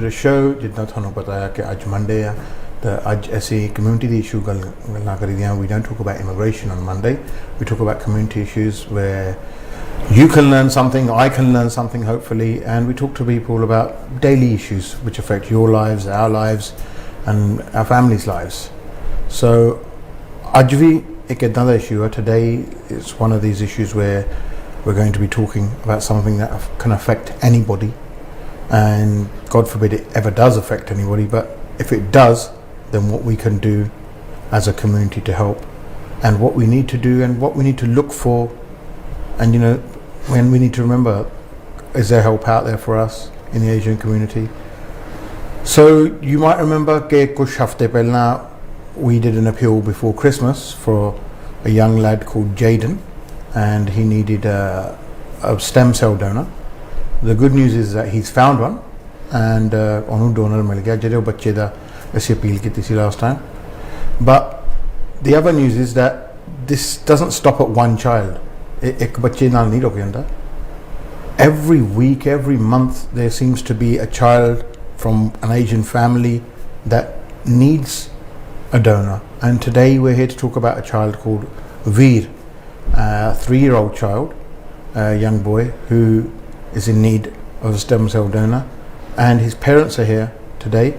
The show जितना थानू पता है कि आज Monday है तो आज ऐसी community the issue गल्ला करी दियां. We don't talk about immigration on Monday. We talk about community issues where you can learn something, I can learn something hopefully, and we talk to people about daily issues which affect your lives, our lives, and our families' lives. So आज भी एक ऐसा issue है. Today it's one of these issues where we're going to be talking about something that can affect anybody. And God forbid it ever does affect anybody, but if it does, then what we can do as a community to help, and what we need to do, and what we need to look for, and when we need to remember, is there help out there for us in the Asian community? So you might remember ke kuch hafte pehla we did an appeal before Christmas for a young lad called Jaden, and he needed a stem cell donor. The good news is that he's found one, and ਉਹਨੂੰ donor ਮਿਲ ਗਿਆ ਜਿਹੜੇ ਬੱਚੇ ਦਾ ਅਸੀਂ appeal ਕੀਤੀ ਸੀ last time. But the other news is that this doesn't stop at one child. ਇੱਕ ਬੱਚੇ ਨਾਲ ਨਹੀਂ ਰੁਕ ਜਾਂਦਾ. Every week, every month, there seems to be a child from an Asian family that needs a donor. And today we're here to talk about a child called Veer, a 3-year-old child, a young boy who is in need of a stem cell donor, and his parents are here today.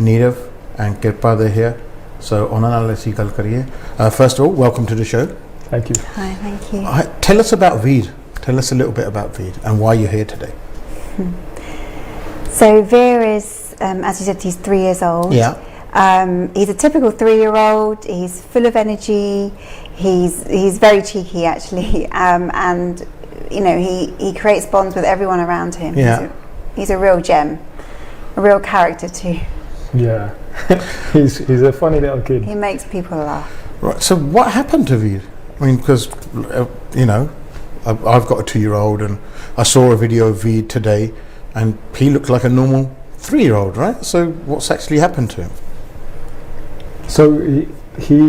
Neerav and Kirpa, they're here, so first of all, welcome to the show. Thank you. Hi, thank you. Tell us about Veer. Tell us a little bit about Veer and why you're here today. So Veer is, as you said, he's 3 years old. Yeah. He's a typical 3-year-old. He's full of energy. He's very cheeky actually, and he creates bonds with everyone around him. Yeah. He's a real gem, a real character too. Yeah. he's a funny little kid. He makes people laugh. Right. So what happened to Veer? I mean, because I've got a 2-year-old, and I saw a video of Veer today, and he looked like a normal 3-year-old, right? So what's actually happened to him? So he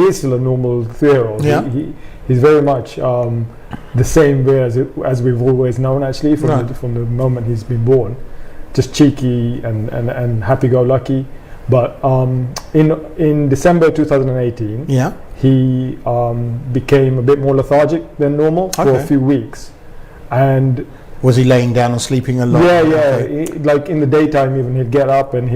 is still a normal 3-year-old. Yeah. He's very much the same way as we've always known, actually, from the moment he's been born. Just cheeky and happy-go-lucky. But in December 2018, yeah, he became a bit more lethargic than normal for a few weeks. And was he laying down and sleeping a lot? Yeah. Okay. Like in the daytime, even he'd get up and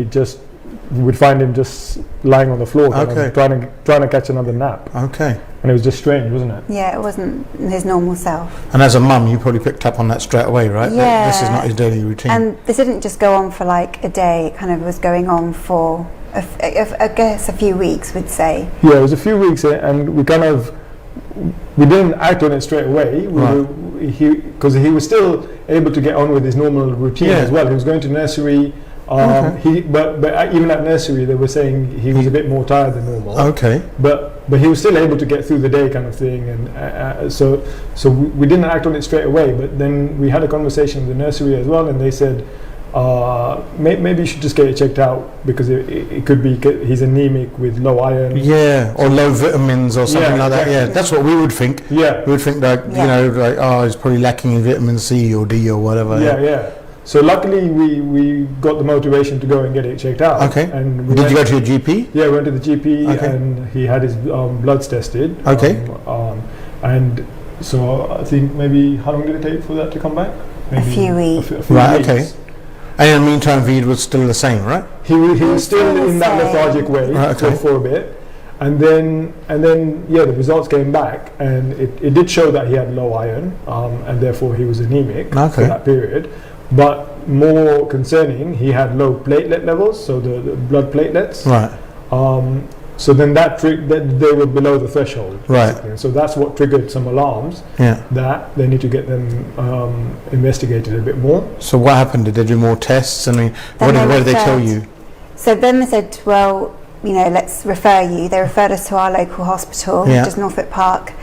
we'd find him just lying on the floor, trying to catch another nap. Okay. And it was just strange, wasn't it? Yeah, it wasn't his normal self. And as a mum, you probably picked up on that straight away, right? Yeah. This is not his daily routine. And this didn't just go on for like a day. It kind of was going on for, I guess, a few weeks, we'd say. Yeah, it was a few weeks, and we didn't act on it straight away. Because he was still able to get on with his normal routine as well. He was going to nursery. But even at nursery, they were saying he was a bit more tired than normal. Okay. But he was still able to get through the day, kind of thing, and so we didn't act on it straight away. But then we had a conversation with the nursery as well, and they said maybe you should just get it checked out, because it could be he's anemic with low iron. Yeah, or low vitamins or something like that. Yeah, that's what we would think. Yeah, we would think that he's probably lacking in vitamin C or D or whatever. Yeah. So luckily we got the motivation to go and get it checked out. Okay. And did you go to your GP? Yeah, we went to the GP, and he had his bloods tested. Okay. And so I think maybe, how long did it take for that to come back? Maybe a few weeks. A few right. weeks. Okay. And in the meantime, Veer was still the same, right? He was still in that lethargic way for a bit. And then the results came back, and it did show that he had low iron, and therefore he was anemic for that period. But more concerning, he had low platelet levels, so the blood platelets. Right. So then that they were below the threshold. Right. And so that's what triggered some alarms. Yeah. That they need to get them investigated a bit more. So what happened? Did they do more tests? I mean, what did they tell you? So then they said, well, let's refer you. They referred us to our local hospital, which is Norfolk Park.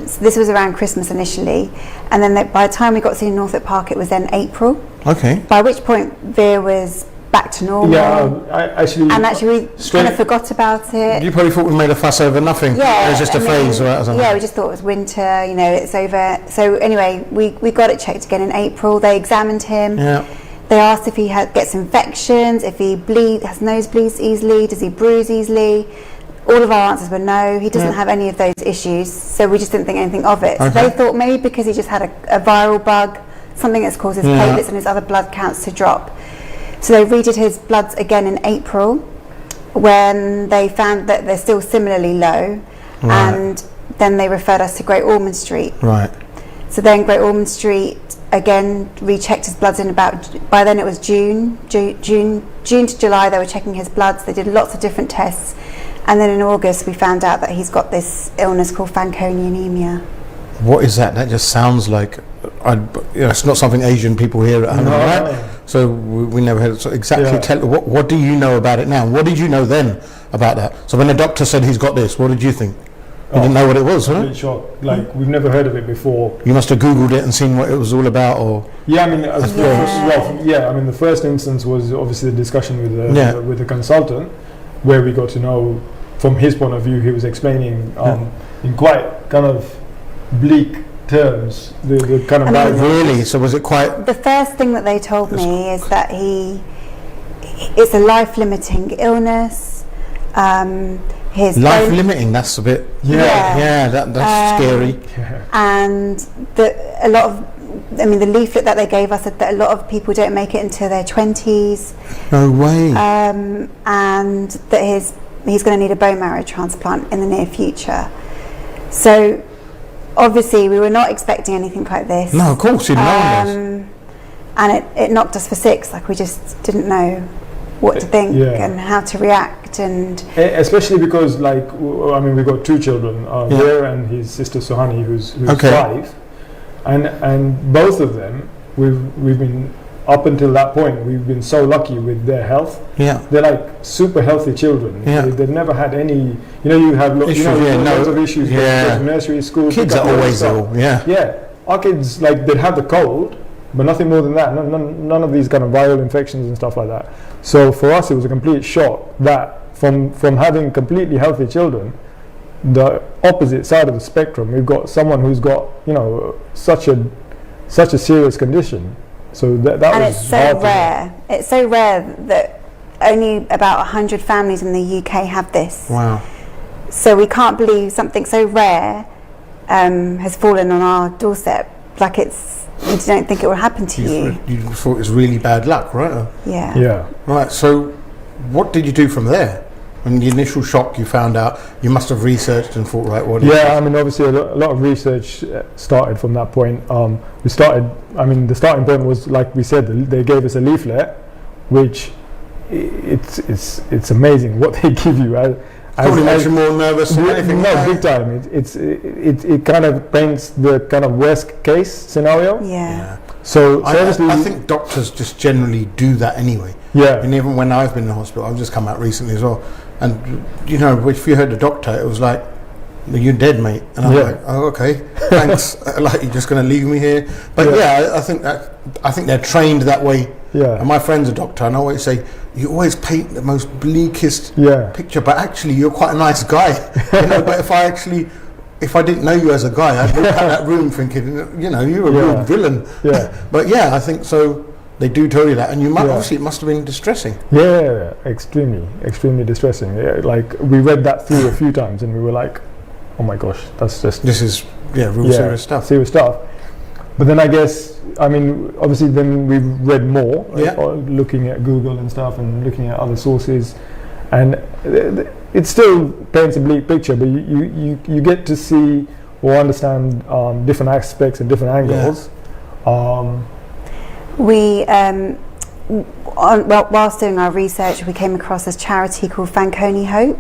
So this was around Christmas initially, and then by the time we got to Norfolk Park, it was then April. Okay. By which point Veer was back to normal. Yeah, actually we kind of forgot about it. You probably thought we made a fuss over nothing. Yeah, it was just a phase, right? Or something. Yeah, we just thought it was winter. It's over. So anyway, we got it checked again in April. They examined him. Yeah. They asked if he gets infections, if he has nosebleeds easily, does he bruise easily. All of our answers were no, he doesn't have any of those issues, so we just didn't think anything of it. So they thought maybe because he just had a viral bug, something that's caused his platelets and his other blood counts to drop. So they redid his bloods again in April, when they found that they're still similarly low, and then they referred us to Great Ormond Street. Right. So then Great Ormond Street again rechecked his bloods in by then it was June to July. They were checking his bloods. They did lots of different tests, and then in August we found out that he's got this illness called Fanconi anemia. What is that? That just sounds like it's not something Asian people hear at home, right? So we never heard it. So exactly, tell what do you know about it now? What did you know then about that? So when the doctor said he's got this, what did you think? You didn't know what it was, huh? Shocked. Like, we've never heard of it before. You must have Googled it and seen what it was all about, or? Yeah, I mean, I mean, the first instance was obviously the discussion with the consultant, where we got to know, from his point of view, he was explaining in quite kind of bleak terms the kind of really. So was it quite? The first thing that they told me is that it's a life-limiting illness. His life-limiting. That's a bit. That's scary. And a lot of, I mean, the leaflet that they gave us said that a lot of people don't make it into their 20s. No way. And that he's going to need a bone marrow transplant in the near future. So obviously we were not expecting anything like this. No, of course, no one does. And it knocked us for six. Like, we just didn't know what to think and how to react, and especially because, like, I mean, we've got two children, Veer and his sister Suhani, who's 5, and both of them we've been, up until that point, we've been so lucky with their health. They're like super healthy children. They've never had any, you have lots of issues with nursery, school. Kids are always ill. Our kids, like, they'd have the cold, but nothing more than that. None of these kind of viral infections and stuff like that. So for us, it was a complete shock that from having completely healthy children, the opposite side of the spectrum, we've got someone who's got, such a serious condition. So that and was it's so rare. It's so rare that only about 100 families in the UK have this. Wow. So we can't believe something so rare has fallen on our doorstep. Like, you don't think it will happen to you. You thought it was really bad luck, right? Yeah. Right, so what did you do from there? When the initial shock you found out, you must have researched and thought, right, what is I mean, obviously a lot of research started from that point. The starting point was, like we said, they gave us a leaflet, which it's amazing what they give you. Probably makes you more nervous than anything. No, big time. It kind of paints the kind of worst case scenario. So I think doctors just generally do that anyway. And even when I've been in the hospital, I've just come out recently as well. And if you heard the doctor, it was like, "You're dead, mate." And I'm like, "Oh, okay, thanks." Like, you're just going to leave me here? But I think they're trained that way. And my friend's a doctor, and I always say, you always paint the most bleakest picture, but actually you're quite a nice guy. But if I didn't know you as a guy, I'd walk out that room thinking, you're a real villain. But I think so. They do tell you that, and obviously it must have been distressing. Extremely distressing. Like, we read that through a few times, and we were like, "Oh my gosh, this is real serious stuff." But then I guess, I mean, obviously then we read more, looking at Google and stuff, and looking at other sources, and it still paints a bleak picture. But you get to see or understand different aspects and different angles. We, whilst doing our research, we came across this charity called Fanconi Hope,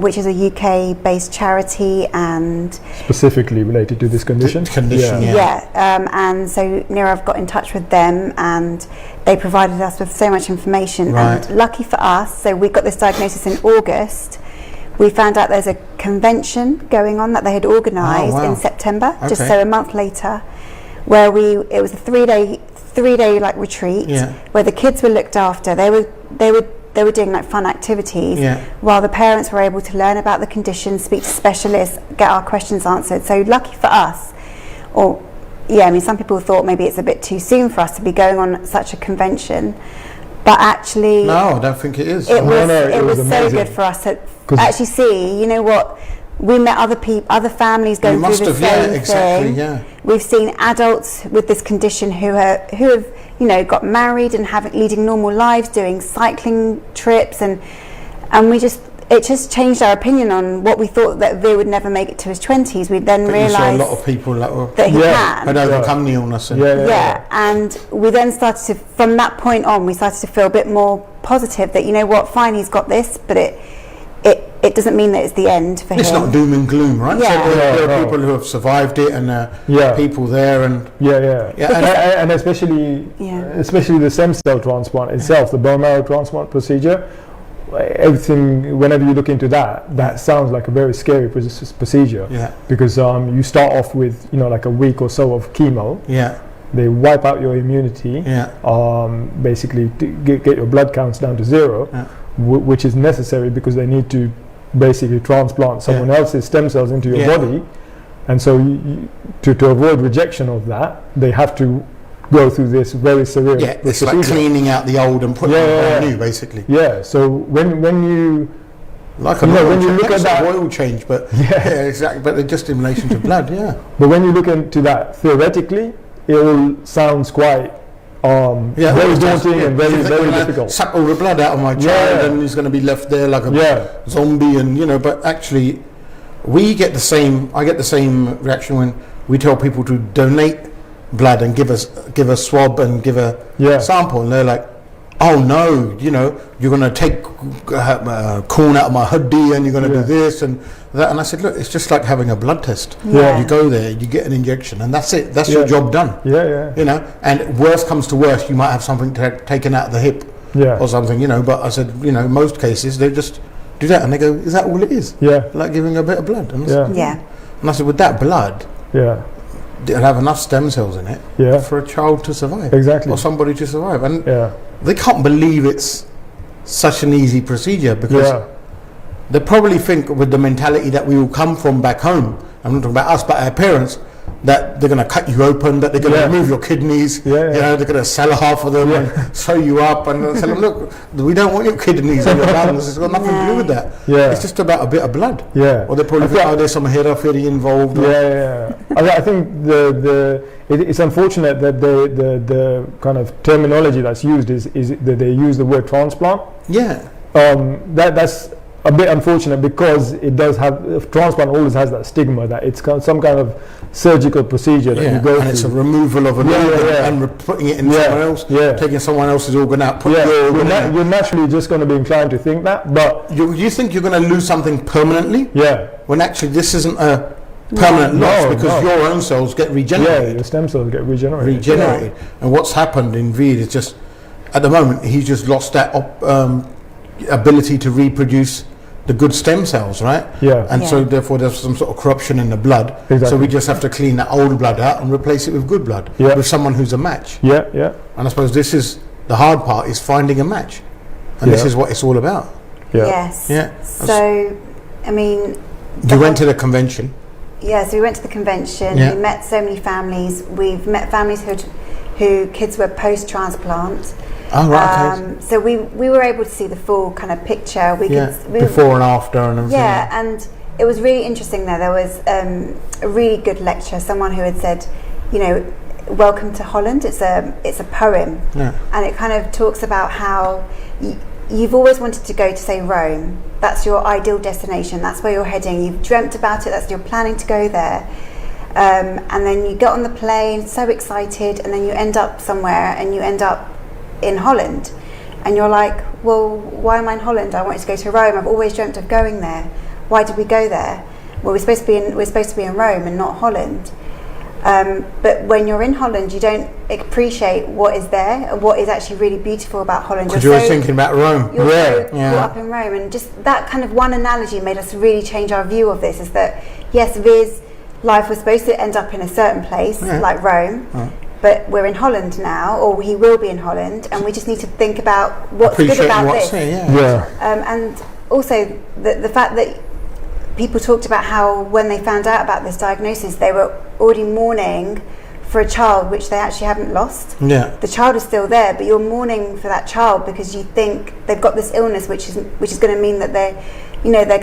which is a UK-based charity and specifically related to this condition. And so Nirav got in touch with them, and they provided us with so much information. And lucky for us, so we got this diagnosis in August. We found out there's a convention going on that they had organised in September, just so a month later, where it was a three-day like retreat where the kids were looked after. They were doing like fun activities while the parents were able to learn about the condition, speak to specialists, get our questions answered. So lucky for us, or yeah, I mean, some people thought maybe it's a bit too soon for us to be going on such a convention, but actually, no, I don't think it is. It was so good for us to actually see. You know what? We met other families going through the same thing. Yeah. We've seen adults with this condition who have got married and leading normal lives, doing cycling trips, and it just changed our opinion on what we thought that Veer would never make it to his 20s. We then realised a lot of people that he had overcome the illness. And we then started to, from that point on, we started to feel a bit more positive that, you know what, fine, he's got this, but it doesn't mean that it's the end for him. It's not doom and gloom, right? Yeah. So there are people who have survived it, and people there, and and especially the stem cell transplant itself, the bone marrow transplant procedure. Everything, whenever you look into that sounds like a very scary procedure. Yeah. Because you start off with like a week or so of chemo. Yeah. They wipe out your immunity. Yeah. Basically to get your blood counts down to zero. Yeah. Which is necessary because they need to basically transplant someone else's stem cells into your body, and so to avoid rejection of that, they have to go through this very severe procedure. It's like cleaning out the old and putting in new, basically. Yeah. So when you look at that oil change, but exactly. But just in relation to blood, But when you look into that theoretically, it all sounds quite. Very daunting and very difficult. Suck all the blood out of my child, and he's going to be left there like a zombie, and but actually, I get the same reaction when we tell people to donate blood and give a swab and give a sample, and they're like, oh no, you're going to take corn out of my hoodie, and you're going to do this and that. And I said, look, it's just like having a blood test. You go there, you get an injection, and that's it. That's your job done. And worst comes to worst, you might have something taken out of the hip or something, but I said, in most cases they just do that, and they go, is that all it is? Like giving a bit of blood. And and I said, with that blood, it'll have enough stem cells in it for a child to survive, or somebody to survive. And they can't believe it's such an easy procedure, because they probably think, with the mentality that we all come from back home, I'm not talking about us but our parents, that they're going to cut you open, that they're going to remove your kidneys, they're going to sell half of them and sew you up and say, look, we don't want your kidneys and your lungs, it's got nothing to do with that. It's just about a bit of blood. Or they probably think, there's some heredity involved. I think it's unfortunate that the kind of terminology that's used is that they use the word transplant. That's a bit unfortunate, because it does have, transplant always has that stigma that it's some kind of surgical procedure that you go through. It's a removal of an organ and putting it in someone else, taking someone else's organ out, putting your organ in. You're naturally just going to be inclined to think that, but you think you're going to lose something permanently, when actually this isn't a permanent loss, because your own cells get regenerated. Your stem cells get regenerated. And what's happened in Veer is just, at the moment, he's just lost that ability to reproduce the good stem cells, right? So therefore there's some sort of corruption in the blood. So we just have to clean that old blood out and replace it with good blood, with someone who's a match. And I suppose this is the hard part, is finding a match, and this is what it's all about. So I mean, you went to the convention. So we went to the convention. We met so many families. We've met families who kids were post-transplant. So we were able to see the full kind of picture. Before and after and everything. And it was really interesting there. There was a really good lecture, someone who had said, welcome to Holland. It's a poem, and it kind of talks about how you've always wanted to go to, say, Rome. That's your ideal destination. That's where you're heading. You've dreamt about it. You're planning to go there. And then you get on the plane, so excited, and then you end up somewhere, and you end up in Holland, and you're like, well, why am I in Holland? I wanted to go to Rome. I've always dreamt of going there. Why did we go there? Well, we're supposed to be in Rome and not Holland. But when you're in Holland, you don't appreciate what is there and what is actually really beautiful about Holland. Because you're thinking about Rome. You're so caught up in Rome, and just that kind of one analogy made us really change our view of this. Is that yes, Veer's life was supposed to end up in a certain place like Rome. But we're in Holland now, or he will be in Holland, and we just need to think about what's good about this. And also the fact that people talked about how when they found out about this diagnosis, they were already mourning for a child which they actually haven't lost. Yeah. The child is still there, but you're mourning for that child because you think they've got this illness, which is going to mean that they're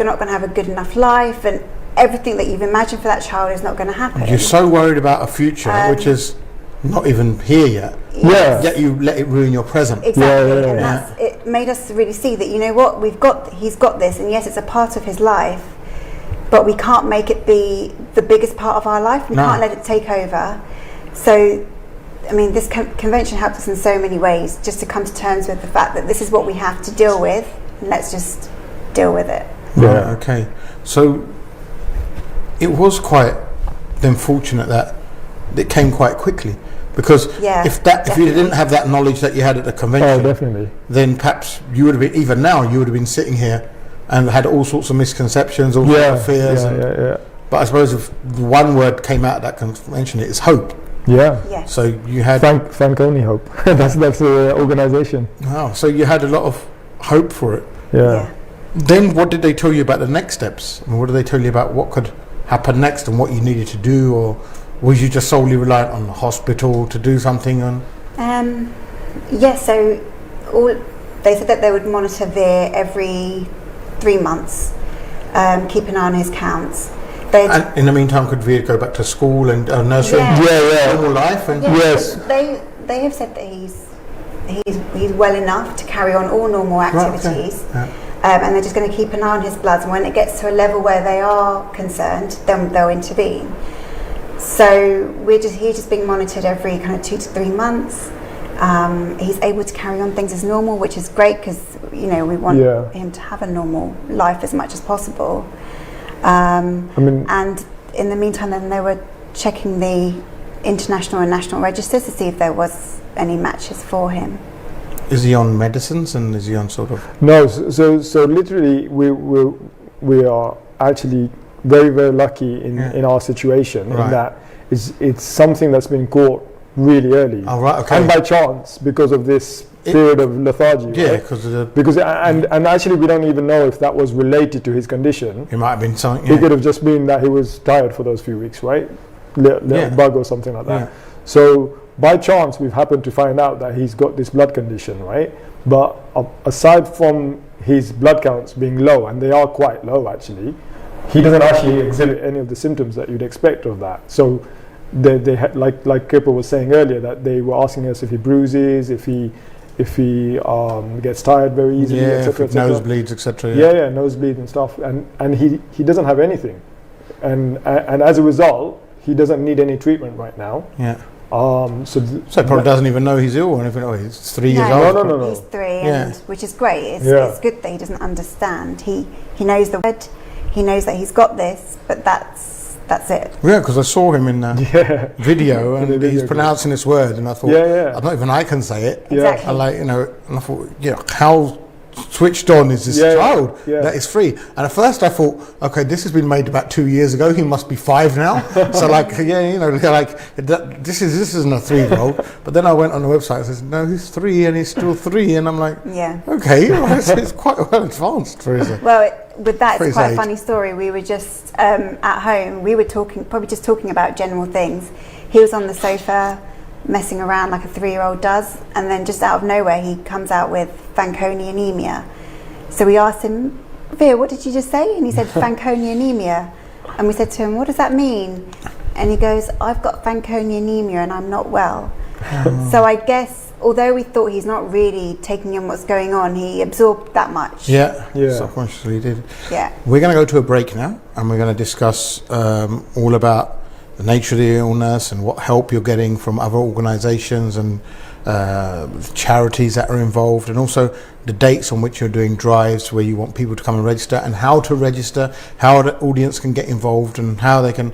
not going to have a good enough life, and everything that you've imagined for that child is not going to happen. You're so worried about a future which is not even here yet. Yeah. Yet you let it ruin your present. Exactly, and it made us really see that, you know what, he's got this, and yes, it's a part of his life, but we can't make it be the biggest part of our life. We can't let it take over. So, I mean, this convention helped us in so many ways, just to come to terms with the fact that this is what we have to deal with, and let's just deal with it. Right, okay. So, it was quite then fortunate that it came quite quickly. Because if you didn't have that knowledge that you had at the convention, then perhaps you would have been, even now, you would have been sitting here and had all sorts of misconceptions, all sorts of fears. But I suppose if one word came out of that convention, it is hope. Yeah. So you had Fanconi Hope. that's the organisation. Wow. So you had a lot of hope for it. Yeah. Then what did they tell you about the next steps? And what did they tell you about what could happen next and what you needed to do, or was you just solely reliant on the hospital to do something on? So they said that they would monitor Veer every 3 months, keep an eye on his counts. And in the meantime, could Veer go back to school and nursery? Normal life? And yes. They have said that he's well enough to carry on all normal activities. Right, okay. And they're just going to keep an eye on his bloods, and when it gets to a level where they are concerned, then they'll intervene. So he's just being monitored every kind of 2 to 3 months. He's able to carry on things as normal, which is great, because we want him to have a normal life as much as possible. And in the meantime, then they were checking the international and national registers to see if there was any matches for him. Is he on medicines, and is he on sort of? No, so literally we are actually very, very lucky in our situation, in that it's something that's been caught really early. Oh, right, okay. And by chance, because of this period of lethargy. Yeah, right? because and actually we don't even know if that was related to his condition. It might have been something. Yeah. It could have just been that he was tired for those few weeks, right? Little bug or something like that. Yeah. So by chance, we've happened to find out that he's got this blood condition, right? But aside from his blood counts being low, and they are quite low actually, he doesn't actually exhibit any of the symptoms that you'd expect of that. So they had, like Kripa was saying earlier, that they were asking us if he bruises, if he gets tired very easily, etc. Nosebleeds, etc. Nosebleeds and stuff, and he doesn't have anything, and as a result, he doesn't need any treatment right now. Yeah. So probably doesn't even know he's ill or anything. Oh, he's 3 years old. No. He's 3, and which is great. It's good that he doesn't understand. He knows the word. He knows that he's got this, but that's it. Yeah, because I saw him in the video, and he's pronouncing this word, and I thought, not even I can say it. Exactly. And I thought, how switched on is this child that is free? And at first I thought, okay, this has been made about 2 years ago. He must be 5 now. So this isn't a 3-year-old. But then I went on the website and says, no, he's 3 and he's still 3. And I'm like, okay, it's quite well advanced for his. With that, it's quite a funny story. We were just at home. We were probably just talking about general things. He was on the sofa, messing around like a 3-year-old does, and then just out of nowhere he comes out with Fanconi anemia. So we asked him, Veer, what did you just say? And he said Fanconi anemia, and we said to him, what does that mean? And he goes, I've got Fanconi anemia and I'm not well. So I guess although we thought he's not really taking in what's going on, he absorbed that much. Subconsciously he did. We're going to go to a break now, and we're going to discuss all about the nature of the illness and what help you're getting from other organisations and charities that are involved, and also the dates on which you're doing drives where you want people to come and register, and how to register, how the audience can get involved, and how they can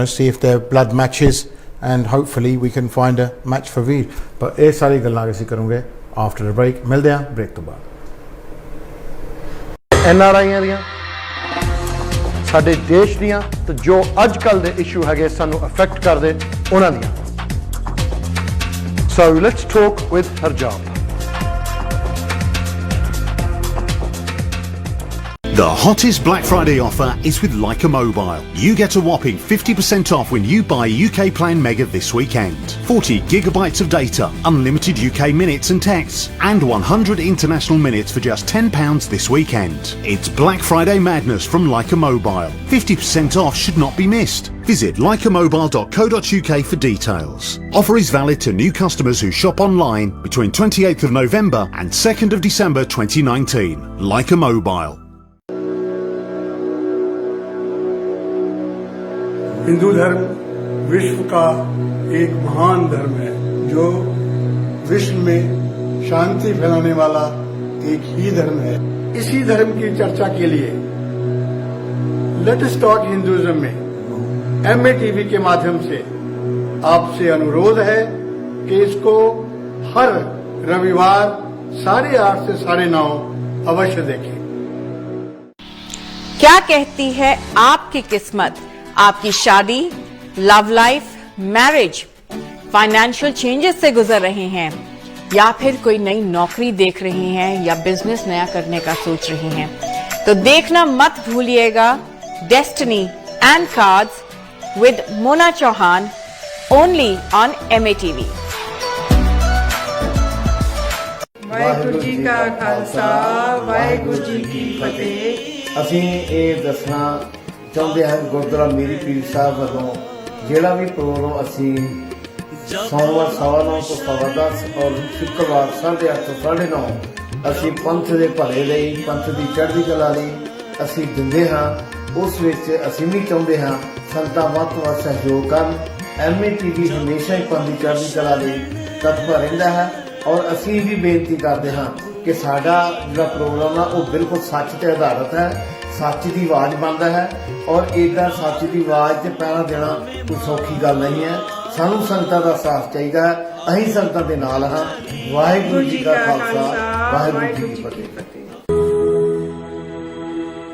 see if their blood matches, and hopefully we can find a match for Veer. But ये सारी गल्लां ਅਸੀਂ ਕਰਾਂਗੇ after the break. ਮਿਲਦੇ ਹਾਂ break ਤੋਂ ਬਾਅਦ। NRIਆਂ ਦੀਆਂ, ਸਾਡੇ ਦੇਸ਼ ਦੀਆਂ, ਤੇ ਜੋ ਅੱਜ ਕੱਲ ਦੇ ਇਸ਼ੂ ਹੈਗੇ ਸਾਨੂੰ ਅਫੈਕਟ ਕਰਦੇ ਉਹਨਾਂ ਦੀਆਂ। So let's talk with Harjap. The hottest Black Friday offer is with Leica Mobile. You get a whopping 50% off when you buy UK Plan Mega this weekend. 40 gigabytes of data, unlimited UK minutes and texts, and 100 international minutes for just £10 this weekend. It's Black Friday madness from Leica Mobile. 50% off should not be missed. Visit leicamobile.co.uk for details. Offer is valid to new customers who shop online between 28th of November and 2nd of December 2019. Leica Mobile. Hindu धर्म विश्व का एक महान धर्म है जो विश्व में शांति फैलाने वाला एक ही धर्म है। इसी धर्म की चर्चा के लिए लेट अस टॉक हिंदुइज्म में MATV के माध्यम से आपसे अनुरोध है कि इसको हर रविवार 8:30 से 9:30 अवश्य देखें। क्या कहती है आपकी किस्मत? आपकी शादी, love life, marriage, financial changes से गुजर रहे हैं, या फिर कोई नई नौकरी देख रहे हैं, या बिजनेस नया करने का सोच रहे हैं, तो देखना मत भूलिएगा destiny and cards with Mona Chauhan, only on MATV। Waheguru ji का खालसा, वाहिगुरु जी की फतेह। ਅਸੀਂ ਇਹ ਦੱਸਣਾ ਚਾਹੁੰਦੇ ਹਾਂ ਗੁਰਦੁਆਰਾ ਮੀਰੀ ਪੀਰ ਸਾਹਿਬ ਵੱਲੋਂ ਜਿਹੜਾ ਵੀ ਪ੍ਰੋਗਰਾਮ ਅਸੀਂ ਸੋਮਵਾਰ 9:15 ਤੋਂ 10:15 ਔਰ ਸ਼ੁੱਕਰਵਾਰ 8:30 ਤੋਂ 9:30 ਅਸੀਂ ਪੰਥ ਦੇ ਭਲੇ ਲਈ, ਪੰਥ ਦੀ ਚੜ੍ਹਦੀ ਕਲਾ ਲਈ ਅਸੀਂ ਦਿੰਦੇ ਹਾਂ। ਉਸ ਵਿੱਚ ਅਸੀਂ ਵੀ ਚਾਹੁੰਦੇ ਹਾਂ ਸੰਤਾਂ ਵੱਧ ਤੋਂ ਵੱਧ ਸਹਿਯੋਗ ਕਰਨ। MATV ਹਮੇਸ਼ਾ ਹੀ ਪੰਥ ਦੀ ਚੜ੍ਹਦੀ ਕਲਾ ਲਈ ਤਤਪਰ ਰਹਿੰਦਾ ਹੈ ਔਰ ਅਸੀਂ ਵੀ ਬੇਨਤੀ ਕਰਦੇ ਹਾਂ ਕਿ ਸਾਡਾ ਜਿਹੜਾ ਪ੍ਰੋਗਰਾਮ ਆ ਉਹ ਬਿਲਕੁਲ ਸੱਚ ਤੇ ਆਧਾਰਿਤ ਹੈ, ਸੱਚ ਦੀ ਆਵਾਜ਼ ਬਣਦਾ ਹੈ ਔਰ ਇੱਦਾਂ ਸੱਚ ਦੀ ਆਵਾਜ਼ ਤੇ ਪਹਿਰਾ ਦੇਣਾ ਕੋਈ ਸੌਖੀ ਗੱਲ ਨਹੀਂ ਹੈ। ਸਾਨੂੰ ਸੰਗਤਾਂ ਦਾ ਸਾਥ ਚਾਹੀਦਾ ਹੈ, ਅਸੀਂ ਸੰਗਤਾਂ ਦੇ ਨਾਲ ਹਾਂ। ਵਾਹਿਗੁਰੂ ਜੀ ਕਾ ਖਾਲਸਾ, ਵਾਹਿਗੁਰੂ ਜੀ ਕੀ ਫਤਿਹ।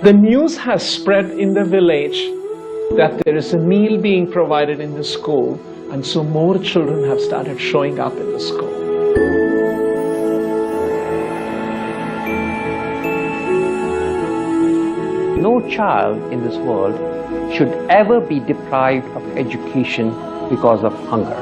The news has spread in the village that there is a meal being provided in the school, and so more children have started showing up in the school. No child in this world should ever be deprived of education because of hunger.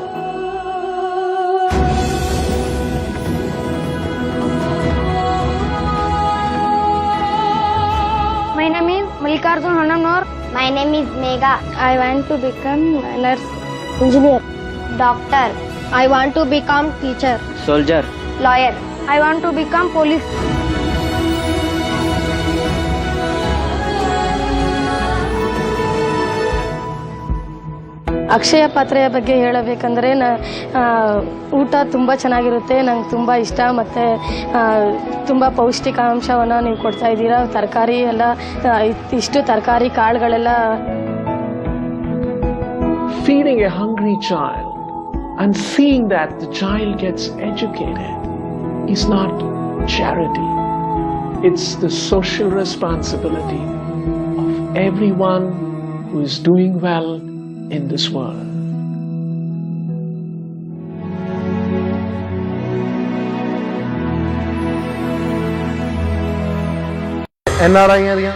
My name is Malikarjun Hanamnor. My name is Megha. I want to become a nurse, engineer, doctor. I want to become teacher, Soldier, lawyer. I want to become police. ಅಕ್ಷಯ ಪಾತ್ರೆಯ ಬಗ್ಗೆ ಹೇಳಬೇಕಂದ್ರೆ ಊಟ ತುಂಬ ಚೆನ್ನಾಗಿರುತ್ತೆ, ನಂಗೆ ತುಂಬ ಇಷ್ಟ, ಮತ್ತು ತುಂಬ ಪೌಷ್ಟಿಕಾಂಶವನ್ನು ನೀವು ಕೊಡ್ತಾ ಇದ್ದೀರಾ. ತರಕಾರಿ ಎಲ್ಲ ಇಷ್ಟು ತರಕಾರಿ ಕಾಳುಗಳೆಲ್ಲ. Feeding a hungry child and seeing that the child gets educated is not charity. It's the social responsibility of everyone who is doing well in this world. NRIਆਂ ਦੀਆਂ,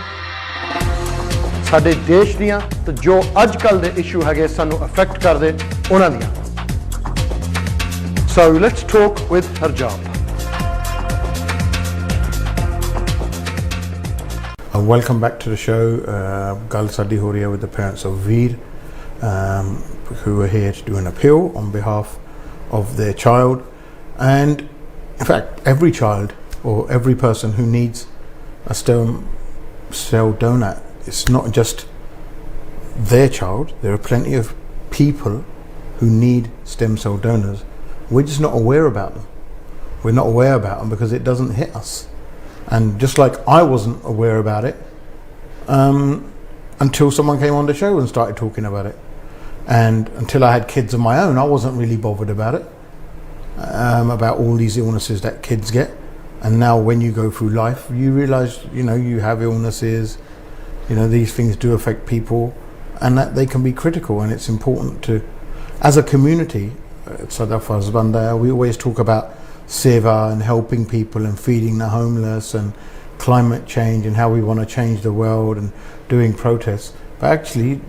ਸਾਡੇ ਦੇਸ਼ ਦੀਆਂ, ਤੇ ਜੋ ਅੱਜ ਕੱਲ ਦੇ ਇਸ਼ੂ ਹੈਗੇ ਸਾਨੂੰ ਅਫੈਕਟ ਕਰਦੇ ਉਹਨਾਂ ਦੀਆਂ। So let's talk with Harjap. Welcome back to the show. Gal Sadi ho rahi hai with the parents of Veer, who are here to do an appeal on behalf of their child. And in fact, every child or every person who needs a stem cell donor, it's not just their child. There are plenty of people who need stem cell donors. We're just not aware about them. We're not aware about them because it doesn't hit us. And just like I wasn't aware about it until someone came on the show and started talking about it, and until I had kids of my own, I wasn't really bothered about it, about all these illnesses that kids get. And now when you go through life, you realize, you have illnesses, these things do affect people, and that they can be critical. And it's important to, as a community, we always talk about seva and helping people and feeding the homeless and climate change and how we want to change the world and doing protests. But actually,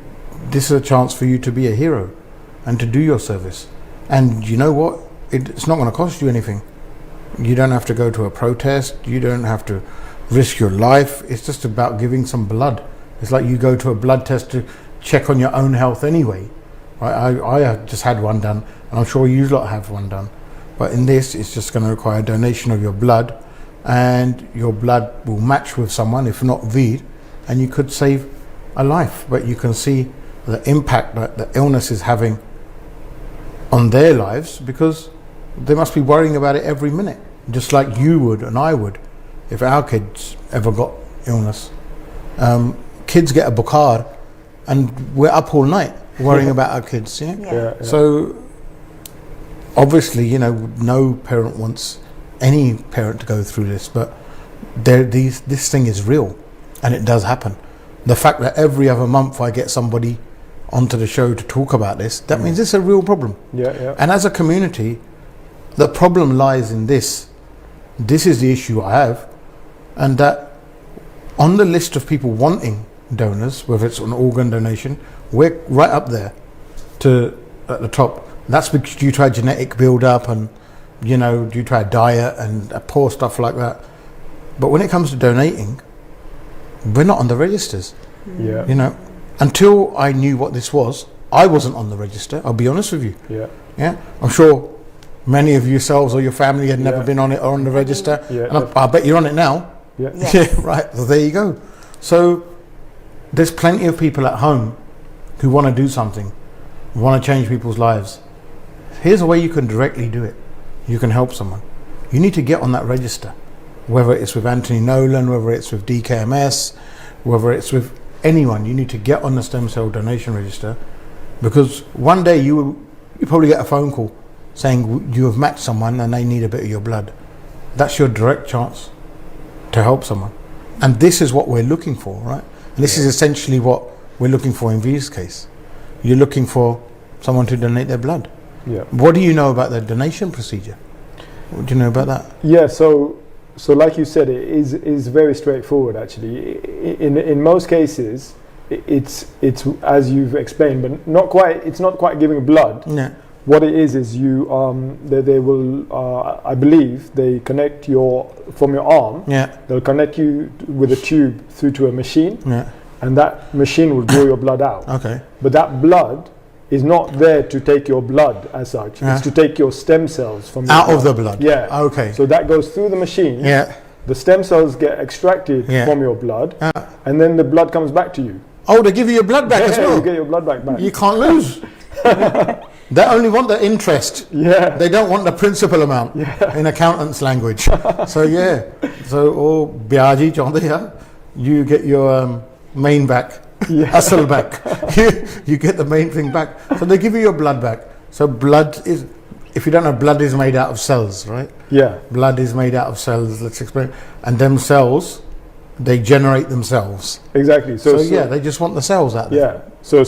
this is a chance for you to be a hero and to do your service. And you know what? It's not going to cost you anything. You don't have to go to a protest. You don't have to risk your life. It's just about giving some blood. It's like you go to a blood test to check on your own health anyway. Right? I just had one done, and I'm sure you lot have one done. But in this, it's just going to require a donation of your blood, and your blood will match with someone, if not Veer, and you could save a life. But you can see the impact that the illness is having on their lives, because they must be worrying about it every minute, just like you would and I would if our kids ever got illness. Kids get a bukhar and we're up all night worrying about our kids. Yeah? So obviously, you know, no parent wants any parent to go through this, but this thing is real and it does happen. The fact that every other month I get somebody onto the show to talk about this, that means it's a real problem. And as a community, the problem lies in this. This is the issue I have, and that on the list of people wanting donors, whether it's an organ donation, we're right up there at the top. That's because due to our genetic build-up and, you know, due to our diet and poor stuff like that. But when it comes to donating, we're not on the registers. You know, until I knew what this was, I wasn't on the register. I'll be honest with you. I'm sure many of yourselves or your family had never been on it or on the register. And I bet you're on it now. Right. Well, there you go. So there's plenty of people at home who want to do something, want to change people's lives. Here's a way you can directly do it. You can help someone. You need to get on that register, whether it's with Anthony Nolan, whether it's with DKMS, whether it's with anyone. You need to get on the stem cell donation register, because one day you probably get a phone call saying you have matched someone and they need a bit of your blood. That's your direct chance to help someone. And this is what we're looking for, right? And this is essentially what we're looking for in Veer's case. You're looking for someone to donate their blood. What do you know about the donation procedure? What do you know about that? So like you said, it is very straightforward actually. In most cases, it's as you've explained, but not quite. It's not quite giving blood. What it is you they will I believe they connect from your arm. They'll connect you with a tube through to a machine. And that machine will draw your blood out. But that blood is not there to take your blood as such. It's to take your stem cells from out of the blood. So that goes through the machine. The stem cells get extracted from your blood, and then the blood comes back to you. Oh, they give you your blood back as well. You get your blood back. You can't lose. They only want the interest. They don't want the principal amount in accountant's language. So so biaji chaunde ha, you get your main back. Asal back. You get the main thing back. So they give you your blood back. So blood is, if you don't know, blood is made out of cells, right? Blood is made out of cells. Let's explain. And them cells, they generate themselves. Exactly. So they just want the cells out there. So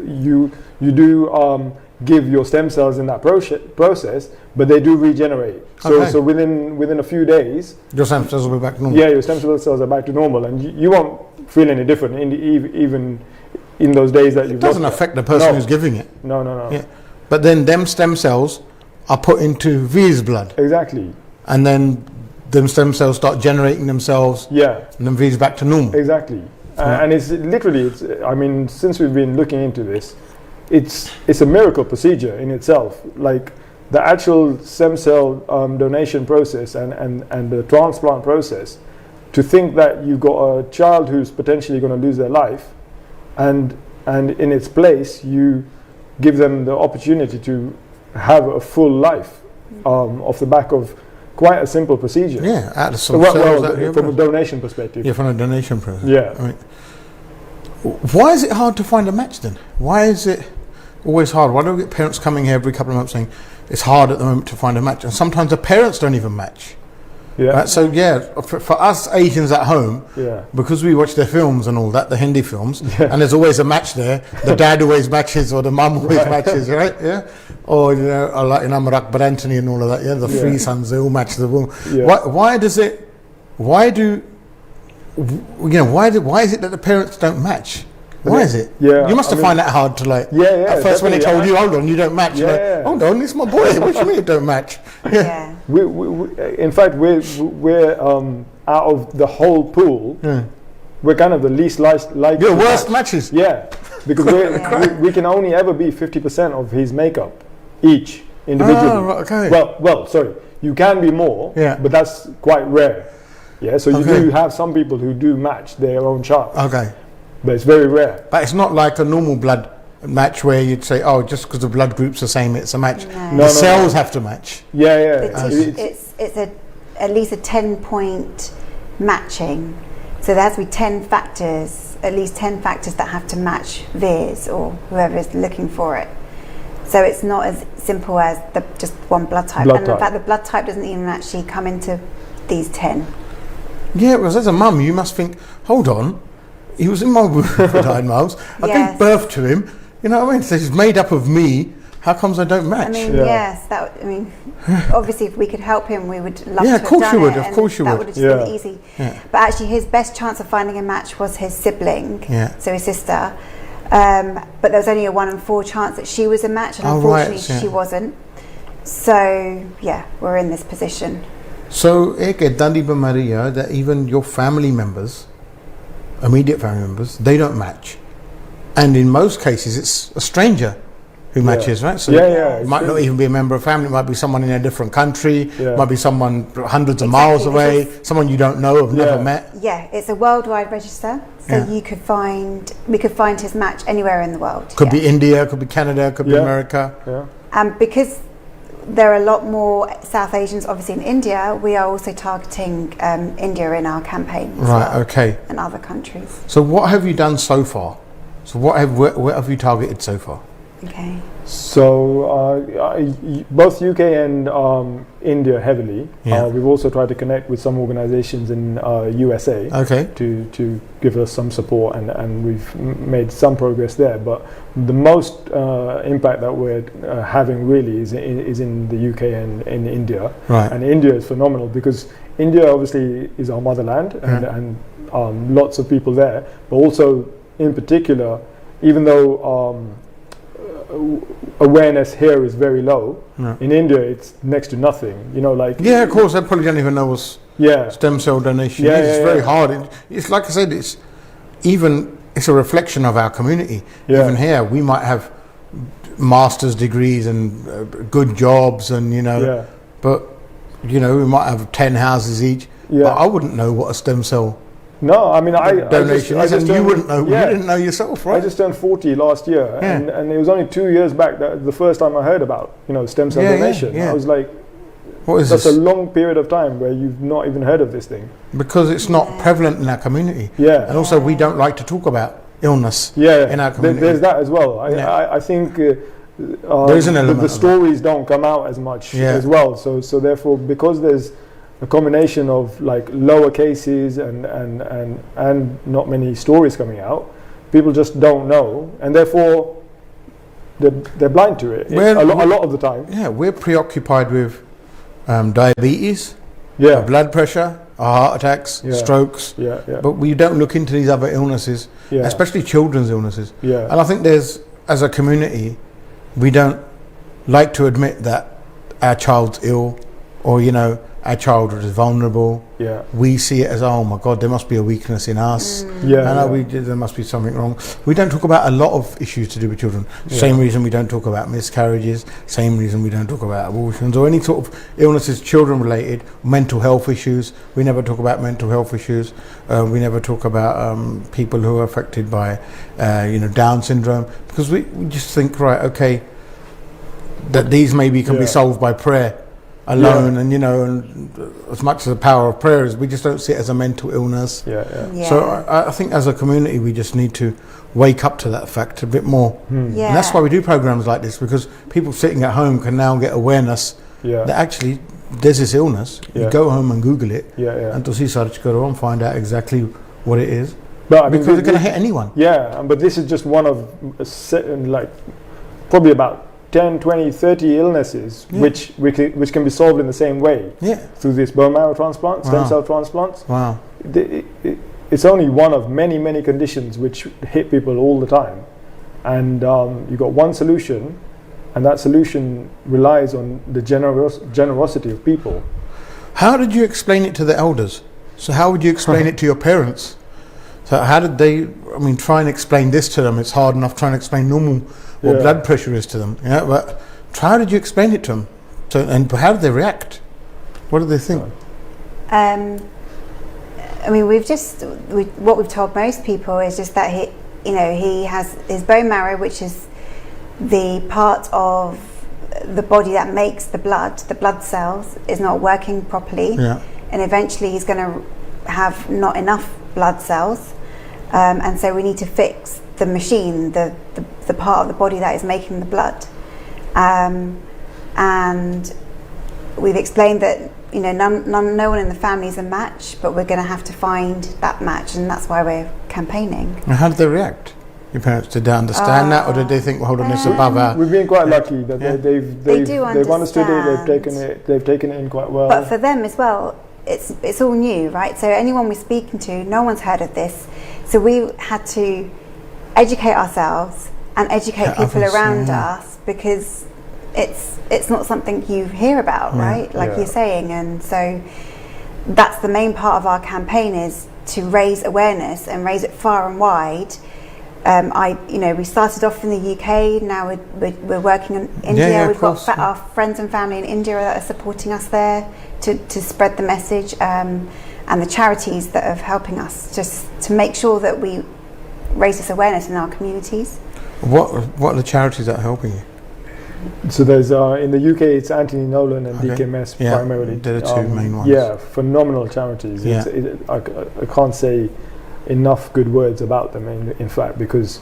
you do give your stem cells in that process, but they do regenerate. So within a few days, your stem cells will be back to normal. Your stem cells are back to normal, and you won't feel any different even in those days that you. It doesn't affect the person who's giving it. No. But then them stem cells are put into Veer's blood. Exactly. And then them stem cells start generating themselves. And then Veer's back to normal. Exactly. And it's literally, I mean, since we've been looking into this, it's a miracle procedure in itself. Like the actual stem cell donation process and the transplant process. To think that you've got a child who's potentially going to lose their life, and in its place you give them the opportunity to have a full life off the back of quite a simple procedure. From a donation perspective. From a donation process. I mean, why is it hard to find a match then? Why is it always hard? Why do we get parents coming here every couple of months saying it's hard at the moment to find a match? And sometimes the parents don't even match. Right? So for us Asians at home, because we watch their films and all that, the Hindi films, and there's always a match there. The dad always matches, or the mum always matches, right? Or like in Amarak, but Anthony and all of that. The three sons, they all match the woman. Why does it why is it that the parents don't match? Why is it? Yeah, you must have find that hard to like. Yeah. At first, when they told you, hold on, you don't match. Yeah. Hold on, it's my boy. What do you mean you don't match? Yeah. We in fact, we're out of the whole pool. We're kind of the least likely. Your worst matches. Yeah, because we can only ever be 50% of his makeup each individually. Oh, right, okay. Well, sorry, you can be more. Yeah. But that's quite rare. Yeah, so you do have some people who do match their own chart. Okay. But it's very rare. But it's not like a normal blood match where you'd say, oh, just because the blood group's the same, it's a match. No. The cells have to match. Yeah. It's at least a 10-point matching. So there has to be 10 factors, at least 10 factors that have to match Veer's or whoever is looking for it. So it's not as simple as just one blood type. In fact, the blood type doesn't even actually come into these 10. Yeah, because as a mum, you must think, hold on, he was in my womb for 9 months. I gave birth to him. You know what I mean? So he's made up of me. How comes I don't match? I mean, yes. Obviously, if we could help him, we would love to have done it. Of course you would. That would have just been easy. Yeah. But actually, his best chance of finding a match was his sibling, so his sister. But there was only a 1 in 4 chance that she was a match, and unfortunately, she wasn't. So, yeah, we're in this position. So, that even your family members, immediate family members, they don't match. And in most cases, it's a stranger who matches, right? So it might not even be a member of family. It might be someone in a different country. It might be someone hundreds of miles away, someone you don't know, have never met. Yeah, it's a worldwide register. So we could find his match anywhere in the world. Could be India, could be Canada, could be America. Yeah. And because there are a lot more South Asians, obviously in India, we are also targeting India in our campaign. Okay. And other countries. So what have you done so far? So what have you targeted so far? Okay. So both UK and India heavily. We've also tried to connect with some organizations in USA to give us some support, and we've made some progress there. But the most impact that we're having really is in the UK and in India. Right. And India is phenomenal because India obviously is our motherland and lots of people there, but also in particular, even though awareness here is very low, in India it's next to nothing. You know, like of course, they probably don't even know what's stem cell donation. It's very hard. It's like I said, it's a reflection of our community. Even here, we might have master's degrees and good jobs, and but we might have 10 houses each. But I wouldn't know what a stem cell. No, I mean, donation I just you wouldn't know. You didn't know yourself, right? I just turned 40 last year, and it was only 2 years back that the first time I heard about stem cell donation. I was like, what is that's a long period of time where you've not even heard of this thing because it's not prevalent in our community. And also we don't like to talk about illness. In our community. There's that as well. I think there's an element the stories don't come out as much as well. So therefore, because there's a combination of like lower cases and not many stories coming out, people just don't know, and therefore they're blind to it a lot of the time. We're preoccupied with diabetes, blood pressure, heart attacks, strokes, but we don't look into these other illnesses, especially children's illnesses. And I think there's, as a community, we don't like to admit that our child's ill, or our child is vulnerable. We see it as, oh my God, there must be a weakness in us. There must be something wrong. We don't talk about a lot of issues to do with children. Same reason we don't talk about miscarriages. Same reason we don't talk about abortions or any sort of illnesses children related. Mental health issues. We never talk about mental health issues. We never talk about people who are affected by Down syndrome, because we just think, right, okay, that these maybe can be solved by prayer alone, and and as much as the power of prayer is, we just don't see it as a mental illness. So I think as a community we just need to wake up to that fact a bit more, and that's why we do programs like this, because people sitting at home can now get awareness that actually there's this illness. You go home and Google it, and to see search karo and find out exactly what it is. But I mean, because it can hit anyone. But this is just one of like probably about 10, 20, 30 illnesses which can be solved in the same way through this bone marrow transplant, stem cell transplants. Wow. It's only one of many, many conditions which hit people all the time. And you've got one solution, and that solution relies on the generosity of people. How did you explain it to the elders? So how would you explain it to your parents? So how did they, try and explain this to them. It's hard enough trying to explain normal what blood pressure is to them. Yeah, but how did you explain it to them? So, and how did they react? What did they think? What we've told most people is just that he has his bone marrow, which is the part of the body that makes the blood cells, is not working properly. Yeah. And eventually he's going to have not enough blood cells, and so we need to fix the machine, the part of the body that is making the blood. And we've explained that no one in the family is a match, but we're going to have to find that match, and that's why we're campaigning. And how did they react? Your parents, did they understand that, or did they think, well, hold on, this is above our... We've been quite lucky that they've understood it, they've taken it in quite well. But for them as well, it's all new, right? So anyone we're speaking to, no one's heard of this. So we had to educate ourselves and educate people around us, because it's not something you hear about, right? Like you're saying. And so that's the main part of our campaign, is to raise awareness and raise it far and wide. We started off in the UK. Now we're working in India. We've got our friends and family in India that are supporting us there to spread the message, and the charities that are helping us just to make sure that we raise this awareness in our communities. What are the charities that are helping you? So there's in the UK it's Anthony Nolan and DKMS primarily. They're the two main ones. Yeah, phenomenal charities. Yeah. I can't say enough good words about them, in fact, because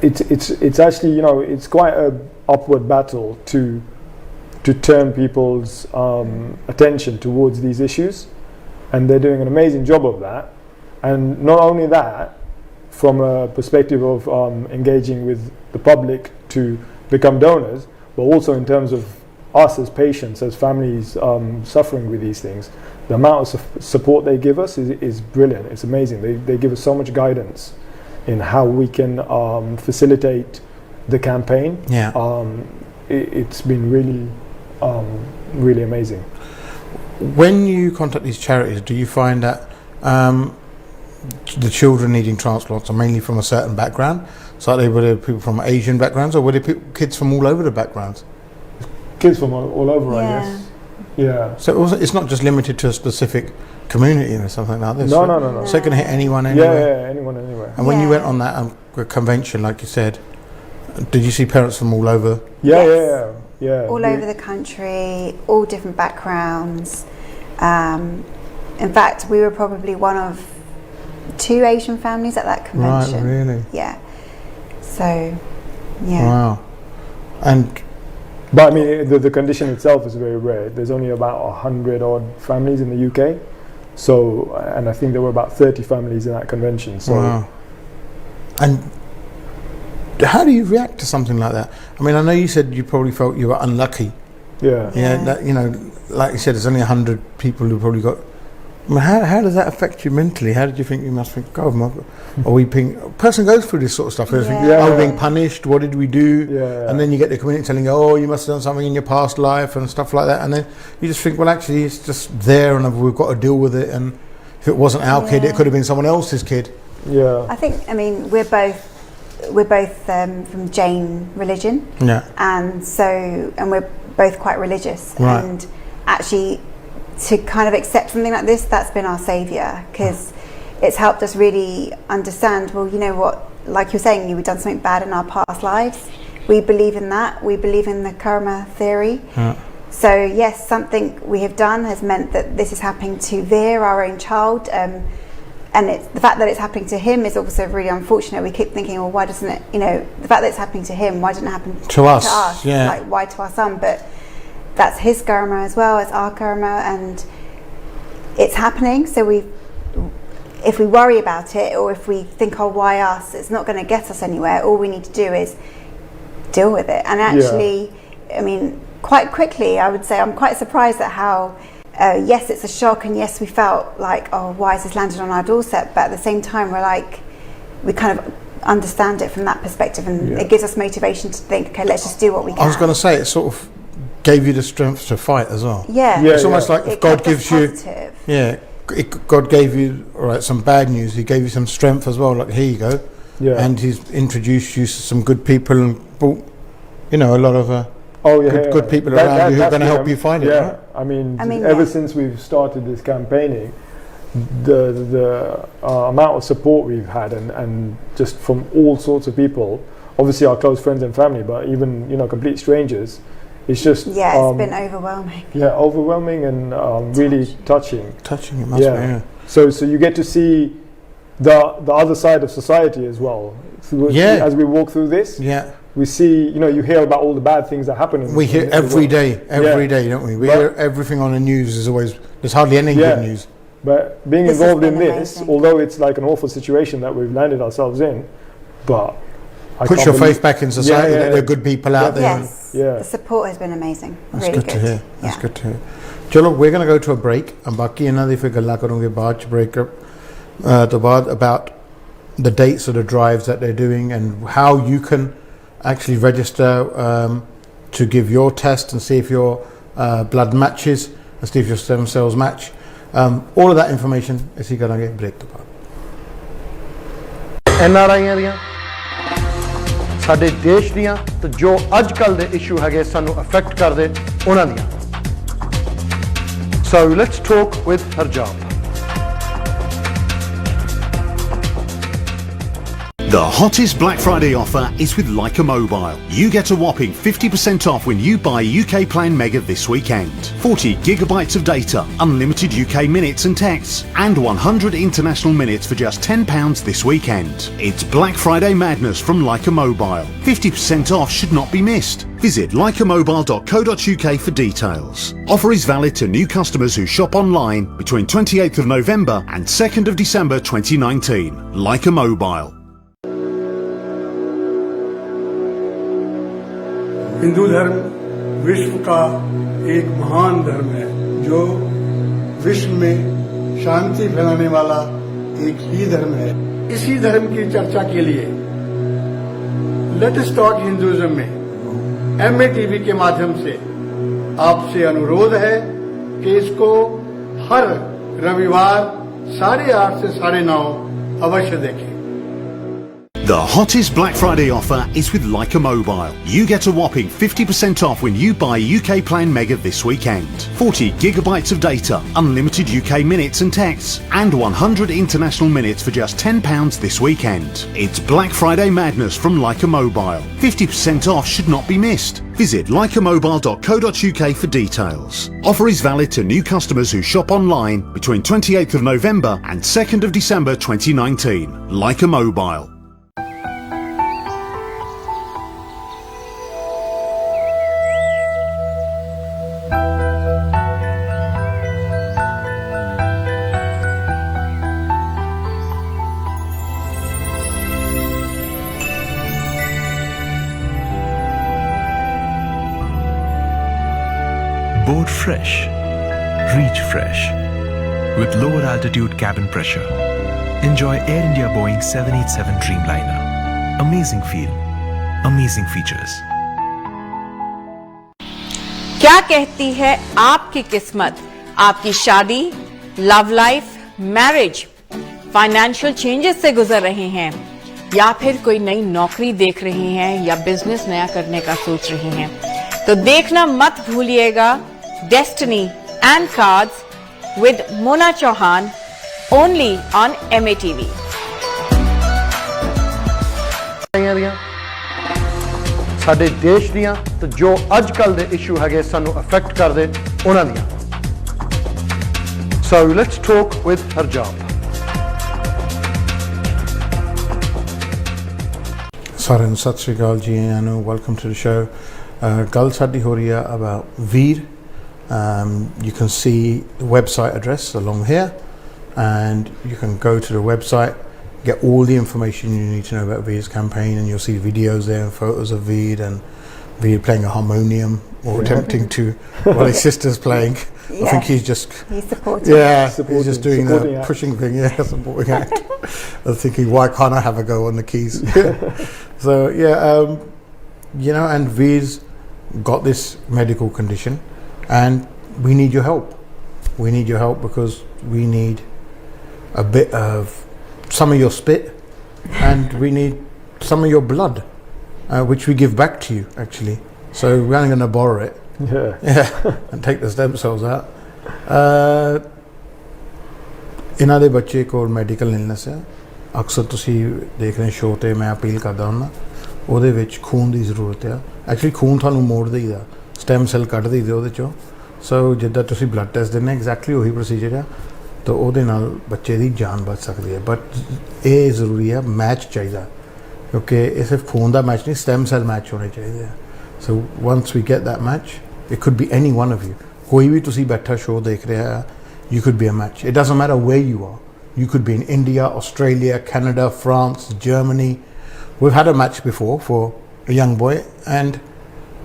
it's actually, it's quite a upward battle to turn people's attention towards these issues, and they're doing an amazing job of that. And not only that, from a perspective of engaging with the public to become donors, but also in terms of us as patients, as families suffering with these things. The amount of support they give us is brilliant. It's amazing. They give us so much guidance in how we can facilitate the campaign. Yeah. It's been really, really amazing. When you contact these charities, do you find that the children needing transplants are mainly from a certain background? So were there people from Asian backgrounds, or were there kids from all over the backgrounds? Kids from all over, I guess. Yeah. So it's not just limited to a specific community or something like this. No. So it can hit anyone anywhere. Yeah, anyone anywhere. And when you went on that convention, like you said, did you see parents from all over? Yeah. All over the country, all different backgrounds. In fact, we were probably one of 2 Asian families at that convention. Right, really? Yeah. So, yeah. Wow. But I mean, the condition itself is very rare. There's only about 100 odd families in the UK. So, and I think there were about 30 families in that convention. So, wow. And how do you react to something like that? I mean, I know you said you probably felt you were unlucky. Yeah. That, like you said, there's only 100 people who probably got. I mean, how does that affect you mentally? How did you think you must think, God, are we being... A person goes through this sort of stuff. They think, are we being punished? What did we do? Yeah. And then you get the community telling you, oh, you must have done something in your past life and stuff like that. And then you just think, well, actually, it's just there and we've got to deal with it. And if it wasn't our kid, it could have been someone else's kid. Yeah. I think, we're both from Jain religion. Yeah. And we're both quite religious. Right. And actually, to kind of accept something like this, that's been our saviour, because it's helped us really understand, well, you know what, like you're saying, you've done something bad in our past lives. We believe in that. We believe in the karma theory. Yeah. So yes, something we have done has meant that this is happening to Veer, our own child, and the fact that it's happening to him is also really unfortunate. We keep thinking, well, why doesn't it, the fact that it's happening to him, why didn't it happen to us? Yeah. Like, why to our son? But that's his karma as well as our karma, and it's happening. So if we worry about it or if we think, oh, why us, it's not going to get us anywhere. All we need to do is deal with it. And actually, I mean, quite quickly, I would say I'm quite surprised at how, yes, it's a shock, and yes, we felt like, oh, why has this landed on our doorstep? But at the same time, we kind of understand it from that perspective, and it gives us motivation to think, okay, let's just do what we can. I was going to say, it sort of gave you the strength to fight as well. Yeah. It's almost like if God gives you, positive. God gave you some bad news, he gave you some strength as well, like here you go. Yeah. And he's introduced you to some good people and brought, a lot of good people around you who are going to help you find it. Right? I mean ever since we've started this campaigning, the amount of support we've had and just from all sorts of people, obviously our close friends and family, but even complete strangers, it's just it's been overwhelming. Overwhelming and really touching. Touching, it must be. Yeah. So you get to see the other side of society as well. As we walk through this. Yeah. We see, you hear about all the bad things that happen. We hear every day, don't we? We hear everything on the news. There's hardly any good news. But being involved in this, although it's like an awful situation that we've landed ourselves in, but puts your faith back in society that there are good people out there. Yes, the support has been amazing. That's really good to hear. That's good to hear. Chalo, we're going to go to a break, and बाकी इन्हां दी फिर गल्लां करूंगे बाद च break तो बाद about the dates of the drives that they're doing and how you can actually register to give your test and see if your blood matches and see if your stem cells match. All of that information ਅਸੀਂ ਕਰਾਂਗੇ break ਤੋਂ ਬਾਅਦ. NRIਆਂ ਦੀਆਂ ਸਾਡੇ ਦੇਸ਼ ਦੀਆਂ ਤੇ ਜੋ ਅੱਜ ਕੱਲ ਦੇ ਇਸ਼ੂ ਹੈਗੇ ਸਾਨੂੰ ਅਫੈਕਟ ਕਰਦੇ ਉਹਨਾਂ ਦੀਆਂ. So let's talk with Harjap. The hottest Black Friday offer is with Leica Mobile. You get a whopping 50% off when you buy UK Plan Mega this weekend. 40 gigabytes of data, unlimited UK minutes and texts, and 100 international minutes for just £10 this weekend. It's Black Friday madness from Leica Mobile. 50% off should not be missed. Visit leicamobile.co.uk for details. Offer is valid to new customers who shop online between 28th of November and 2nd of December 2019. Leica Mobile. Hindu धर्म विश्व का एक महान धर्म है जो विश्व में शांति फैलाने वाला एक ही धर्म है. इसी धर्म की चर्चा के लिए लेट्स टॉक हिंदुइज्म में MATV के माध्यम से आपसे अनुरोध है कि इसको हर रविवार 8:30 से 9:30 अवश्य देखें. The hottest Black Friday offer is with Leica Mobile. You get a whopping 50% off when you buy UK Plan Mega this weekend. 40 gigabytes of data, unlimited UK minutes and texts, and 100 international minutes for just £10 this weekend. It's Black Friday madness from Leica Mobile. 50% off should not be missed. Visit leicamobile.co.uk for details. Offer is valid to new customers who shop online between 28th of November and 2nd of December 2019. Leica Mobile. Board fresh, reach fresh. With lower altitude cabin pressure. Enjoy Air India Boeing 787 Dreamliner. Amazing feel, amazing features. क्या कहती है आपकी किस्मत? आपकी शादी, love life, marriage, financial changes से गुजर रहे हैं, या फिर कोई नई नौकरी देख रहे हैं, या बिजनेस नया करने का सोच रहे हैं, तो देखना मत भूलिएगा Destiny and Cards with Mona Chauhan only on MATV. ਸਾਡੇ ਦੇਸ਼ ਦੀਆਂ ਤੇ ਜੋ ਅੱਜ ਕੱਲ ਦੇ ਇਸ਼ੂ ਹੈਗੇ ਸਾਨੂੰ ਅਫੈਕਟ ਕਰਦੇ ਉਹਨਾਂ ਦੀਆਂ. So let's talk with Harjap. ਸਾਰਿਆਂ ਨੂੰ ਸਤਿ ਸ਼੍ਰੀ ਅਕਾਲ ਜੀ, and welcome to the show. ਗੱਲ ਸਾਡੀ ਹੋ ਰਹੀ ਹੈ about Veer. You can see the website address along here. and you can go to the website, get all the information you need to know about Veer's campaign, and you'll see videos there and photos of Veer and Veer playing a harmonium or attempting to, while his sister's playing. I think he's supporting. Yeah, he's just doing the pushing thing. Yeah, supporting act. I was thinking, why can't I have a go on the keys? So and Veer's got this medical condition, and we need your help. We need your help because we need a bit of some of your spit, and we need some of your blood, which we give back to you actually. So we're only going to borrow it. And take the stem cells out. ਇਹਨਾਂ ਦੇ ਬੱਚੇ ਕੋਲ medical illness ਹੈ, ਅਕਸਰ ਤੁਸੀਂ ਦੇਖ ਰਹੇ show ਤੇ ਮੈਂ ਅਪੀਲ ਕਰਦਾ ਹੁੰਦਾ, ਉਹਦੇ ਵਿੱਚ ਖੂਨ ਦੀ ਜ਼ਰੂਰਤ ਆ। ਐਕਚੁਅਲੀ ਖੂਨ ਤੁਹਾਨੂੰ ਮੋੜ ਦੇਈਦਾ, ਸਟੈਮ ਸੈੱਲ ਕੱਢ ਦੇਈਦੇ ਉਹਦੇ ਚੋਂ। ਸੋ ਜਿੱਦਾਂ ਤੁਸੀਂ ਬਲੱਡ ਟੈਸਟ ਦਿੰਦੇ ਐਗਜ਼ੈਕਟਲੀ ਉਹੀ ਪ੍ਰੋਸੀਜਰ ਆ, ਤਾਂ ਉਹਦੇ ਨਾਲ ਬੱਚੇ ਦੀ ਜਾਨ ਬਚ ਸਕਦੀ ਹੈ। ਬਟ ਇਹ ਜ਼ਰੂਰੀ ਆ, ਮੈਚ ਚਾਹੀਦਾ, ਕਿਉਂਕਿ ਇਹ ਸਿਰਫ ਖੂਨ ਦਾ ਮੈਚ ਨਹੀਂ, ਸਟੈਮ ਸੈੱਲ ਮੈਚ ਹੋਣੇ ਚਾਹੀਦੇ ਆ। So once we get that match, it could be any one of you. कोई भी तुसी बैठा शो देख रहा है, you could be a match. It doesn't matter where you are. You could be in India, Australia, Canada, France, Germany. We've had a match before for a young boy, and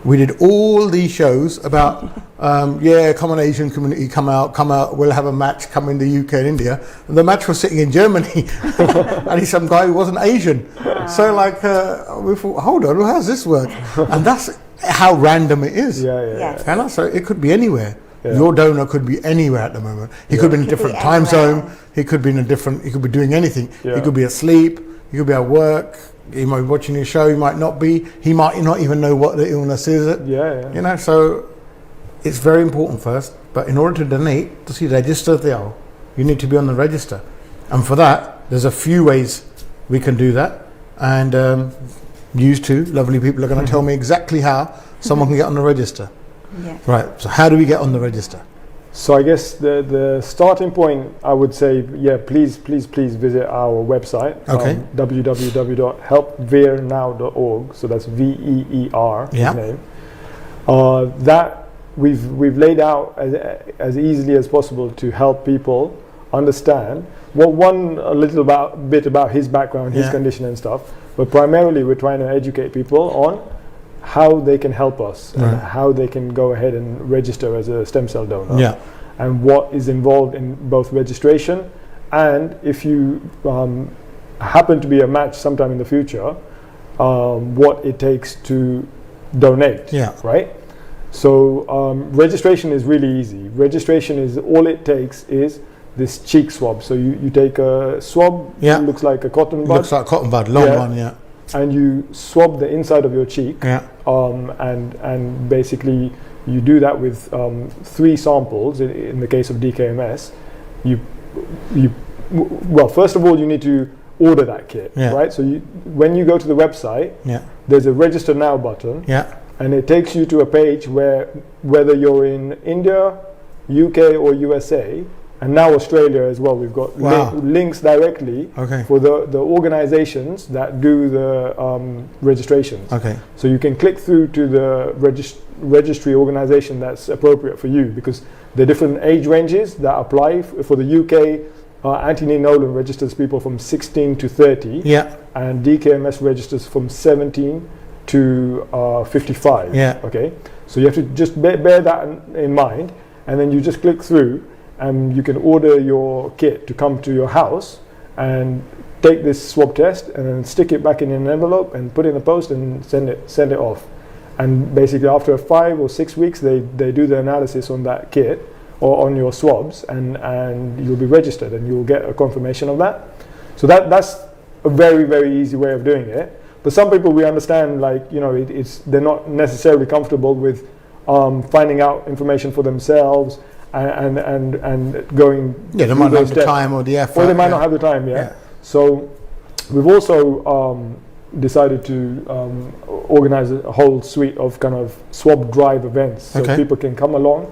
we did all these shows about come on Asian community, come out, we'll have a match, come in the UK and India. And the match was sitting in Germany and he's some guy who wasn't Asian. So we thought, hold on, how does this work? And that's how random it is. And so it could be anywhere. Your donor could be anywhere at the moment. He could be in a different time zone. He could be he could be doing anything. He could be asleep. He could be at work. He might be watching a show. He might not be. He might not even know what the illness is. You know, so it's very important first. But in order to donate, to see register there, you need to be on the register. And for that, there's a few ways we can do that. And you two lovely people are going to tell me exactly how someone can get on the register. Right, so how do we get on the register? So I guess the starting point, I would say, please visit our website, www.helpveernow.org. So that's VEER, his name. That we've laid out as easily as possible to help people understand a little bit about his background, his condition and stuff. But primarily, we're trying to educate people on how they can help us and how they can go ahead and register as a stem cell donor, and what is involved in both registration, and if you happen to be a match sometime in the future, what it takes to donate. Right. So registration is really easy. Registration is all it takes is this cheek swab. So you take a swab. It looks like a cotton bud. Looks like a cotton bud, long one. And you swab the inside of your cheek, and basically you do that with 3 samples. In the case of DKMS, well, first of all, you need to order that kit, right? So when you go to the website, there's a register now button, and it takes you to a page where, whether you're in India, UK, or USA, and now Australia as well, we've got links directly for the organizations that do the registrations. So you can click through to the registry organization that's appropriate for you, because there are different age ranges that apply. For the UK, Anthony Nolan registers people from 16 to 30, and DKMS registers from 17 to 55. Okay, so you have to just bear that in mind, and then you just click through, and you can order your kit to come to your house and take this swab test and then stick it back in an envelope and put it in the post and send it off. And basically after 5 or 6 weeks they do the analysis on that kit or on your swabs, and you'll be registered and you'll get a confirmation of that. So that's a very, very easy way of doing it. But some people, we understand, they're not necessarily comfortable with finding out information for themselves and going they might not have the time or the effort, or they might not have the time. So we've also decided to organize a whole suite of kind of swab drive events, so people can come along,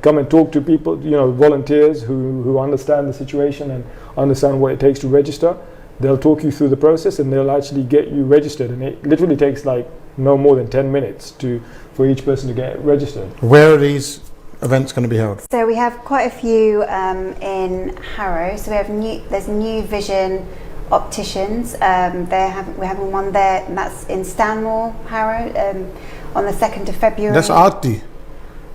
come and talk to people, volunteers who understand the situation and understand what it takes to register. They'll talk you through the process, and they'll actually get you registered, and it literally takes like no more than 10 minutes for each person to get registered. Where are these events going to be held? So we have quite a few in Harrow. So there's New Vision Opticians. We're having one there, and that's in Stanmore, Harrow, on the 2nd of February. That's Aarti,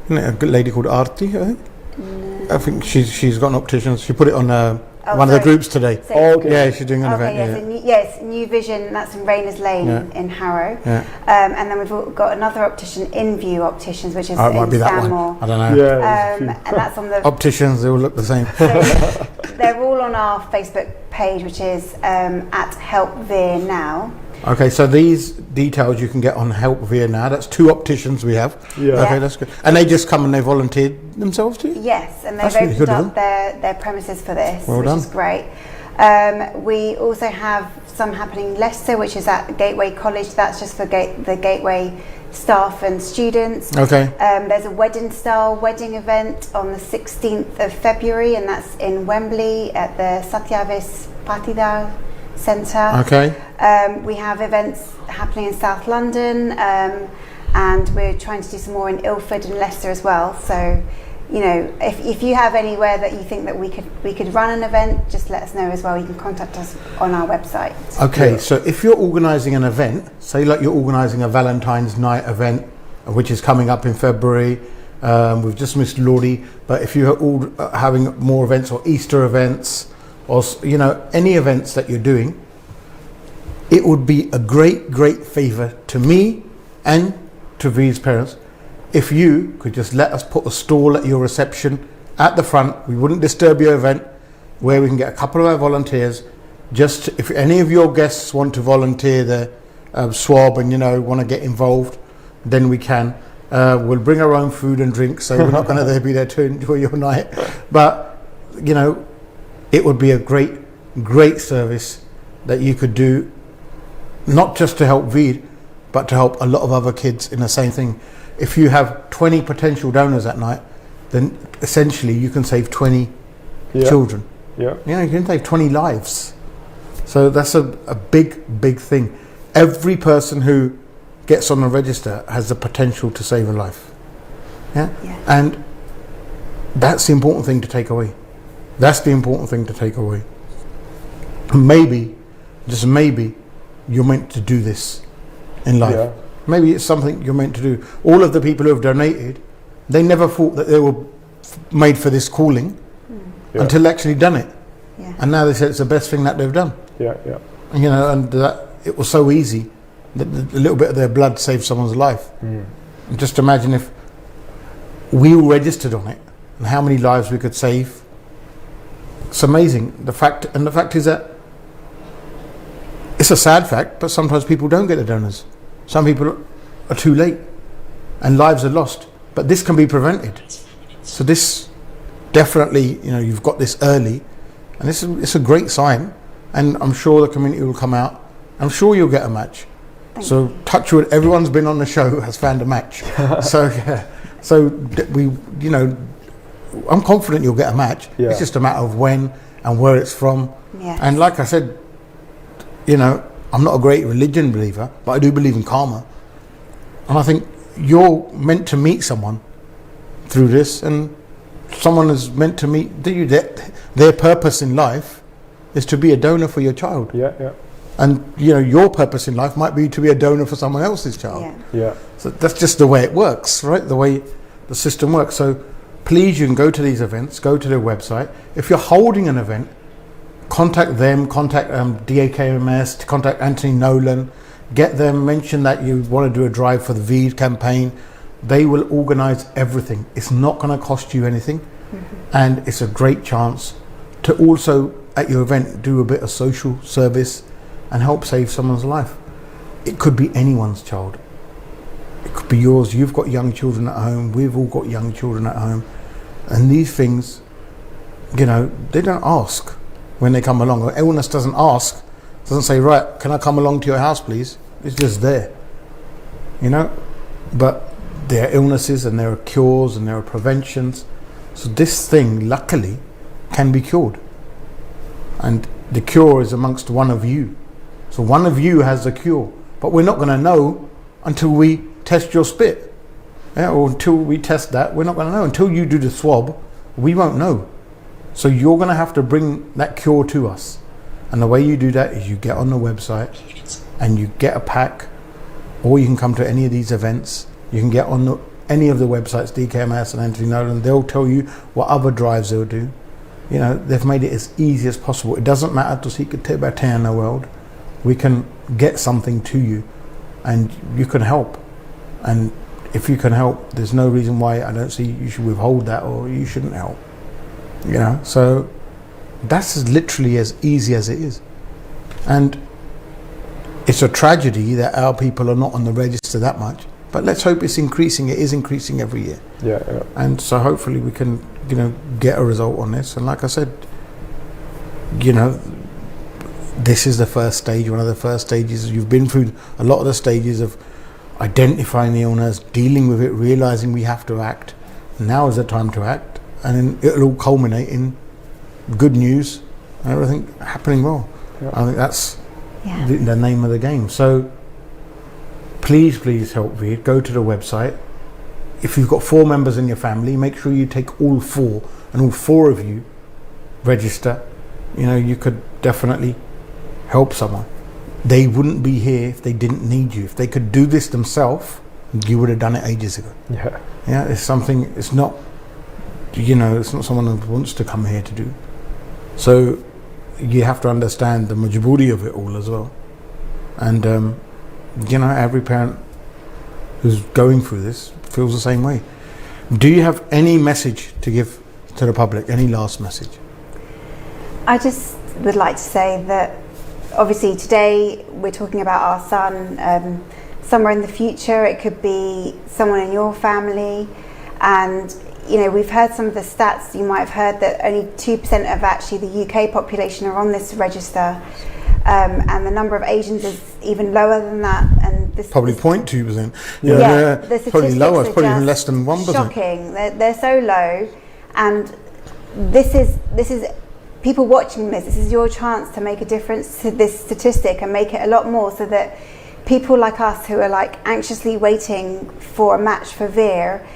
isn't it? A good lady called Aarti, I think. No. I think she's got an optician. She put it on one of the groups today. So okay. Yeah, she's doing an event. It's New Vision. That's in Rayners Lane in Harrow. Yeah. And then we've got another optician, InView Opticians, which is it might in be that Stanmore. one. I don't know. Yeah, and that's on the Opticians, they all look the same. So they're all on our Facebook page, which is at Help Veer Now. Okay, so these details you can get on Help Veer Now. That's 2 opticians we have. Yeah. Okay, that's good. And they just come and they volunteered themselves to you? Yes, and they've That's really opened good of up their premises for this, Well which done. is great. We also have some happening in Leicester, which is at Gateway College. That's just for the Gateway staff and students. Okay. There's a wedding-style wedding event on the 16th of February, and that's in Wembley at the Satyavis Patidar Centre. Okay. We have events happening in South London, and we're trying to do some more in Ilford and Leicester as well. So, you know, if you have anywhere that you think that we could run an event, just let us know as well. You can contact us on our website. Okay, so if you're organising an event, say like you're organising a Valentine's night event, which is coming up in February, we've just missed Lodi, but if you're all having more events or Easter events, or any events that you're doing, it would be a great favour to me and to Veer's parents if you could just let us put a stall at your reception at the front. We wouldn't disturb your event, where we can get a couple of our volunteers. Just if any of your guests want to volunteer the swab and want to get involved, then we can. We'll bring our own food and drinks, so we're not going to be there to enjoy your night. But it would be a great service that you could do, not just to help Veer, but to help a lot of other kids in the same thing. If you have 20 potential donors that night, then essentially you can save 20 children. Yeah. You can save 20 lives. So that's a big thing. Every person who gets on the register has the potential to save a life. Yeah? And that's the important thing to take away. That's the important thing to take away. Maybe, just maybe, you're meant to do this in life. Yeah. Maybe it's something you're meant to do. All of the people who have donated, they never thought that they were made for this calling until they actually done it. Yeah. And now they say it's the best thing that they've done. Yeah. And that it was so easy that a little bit of their blood saved someone's life. And just imagine if we all registered on it and how many lives we could save. It's amazing. The fact is that it's a sad fact, but sometimes people don't get the donors. Some people are too late and lives are lost. But this can be prevented. So this definitely, you've got this early, and it's a great sign. And I'm sure the community will come out. I'm sure you'll get a match. So touch wood, everyone's been on the show has found a match. I'm confident you'll get a match. Yeah. It's just a matter of when and where it's from. Yes. And like I said, I'm not a great religion believer, but I do believe in karma. And I think you're meant to meet someone through this, and someone is meant to meet you. Their purpose in life is to be a donor for your child. Yeah. And your purpose in life might be to be a donor for someone else's child. Yeah. So that's just the way it works, right? The way the system works. So please, you can go to these events, go to their website. If you're holding an event, contact them, contact DAKMS, contact Anthony Nolan, get them, mention that you want to do a drive for the Veer campaign. They will organise everything. It's not going to cost you anything. And it's a great chance to also, at your event, do a bit of social service and help save someone's life. It could be anyone's child. It could be yours. You've got young children at home. We've all got young children at home. And these things, they don't ask when they come along. Illness doesn't ask, doesn't say, right, can I come along to your house, please? It's just there. But there are illnesses and there are cures and there are preventions. So this thing, luckily, can be cured. And the cure is amongst one of you. So one of you has the cure. But we're not going to know until we test your spit. Yeah, or until we test that, we're not going to know. Until you do the swab, we won't know. So you're going to have to bring that cure to us. And the way you do that is you get on the website and you get a pack, or you can come to any of these events. You can get on any of the websites, DKMS and Anthony Nolan. They'll tell you what other drives they'll do. You know, they've made it as easy as possible. It doesn't matter to seek a Tibetan in the world. We can get something to you and you can help. And if you can help, there's no reason why I don't see you should withhold that or you shouldn't help. You know, so that's literally as easy as it is. And it's a tragedy that our people are not on the register that much, but let's hope it's increasing. It is increasing every year. Yeah. And so hopefully we can, you know, get a result on this. And like I said, you know, this is the first stage, one of the first stages. You've been through a lot of the stages of identifying the illness, dealing with it, realizing we have to act. Now is the time to act, and then it'll all culminate in good news and everything happening well. Yeah. I think that's the name of the game. So please help Veer. Go to the website. If you've got 4 members in your family, make sure you take all 4, and all 4 of you register. You know, you could definitely help someone. They wouldn't be here if they didn't need you. If they could do this themselves, you would have done it ages ago. Yeah, it's something, it's not, you know, it's not someone who wants to come here to do. So you have to understand the majburi of it all as well. And, you know, every parent who's going through this feels the same way. Do you have any message to give to the public? Any last message? I just would like to say that obviously today we're talking about our son. Somewhere in the future it could be someone in your family, and you know, we've heard some of the stats. You might have heard that only 2% of actually the UK population are on this register, and the number of Asians is even lower than that. And this probably 0.2%. Yeah, the probably lower. It's are probably even just less than 1%. Shocking. They're so low, and this is people watching this. This is your chance to make a difference to this statistic and make it a lot more, so that people like us who are like anxiously waiting for a match for Veer,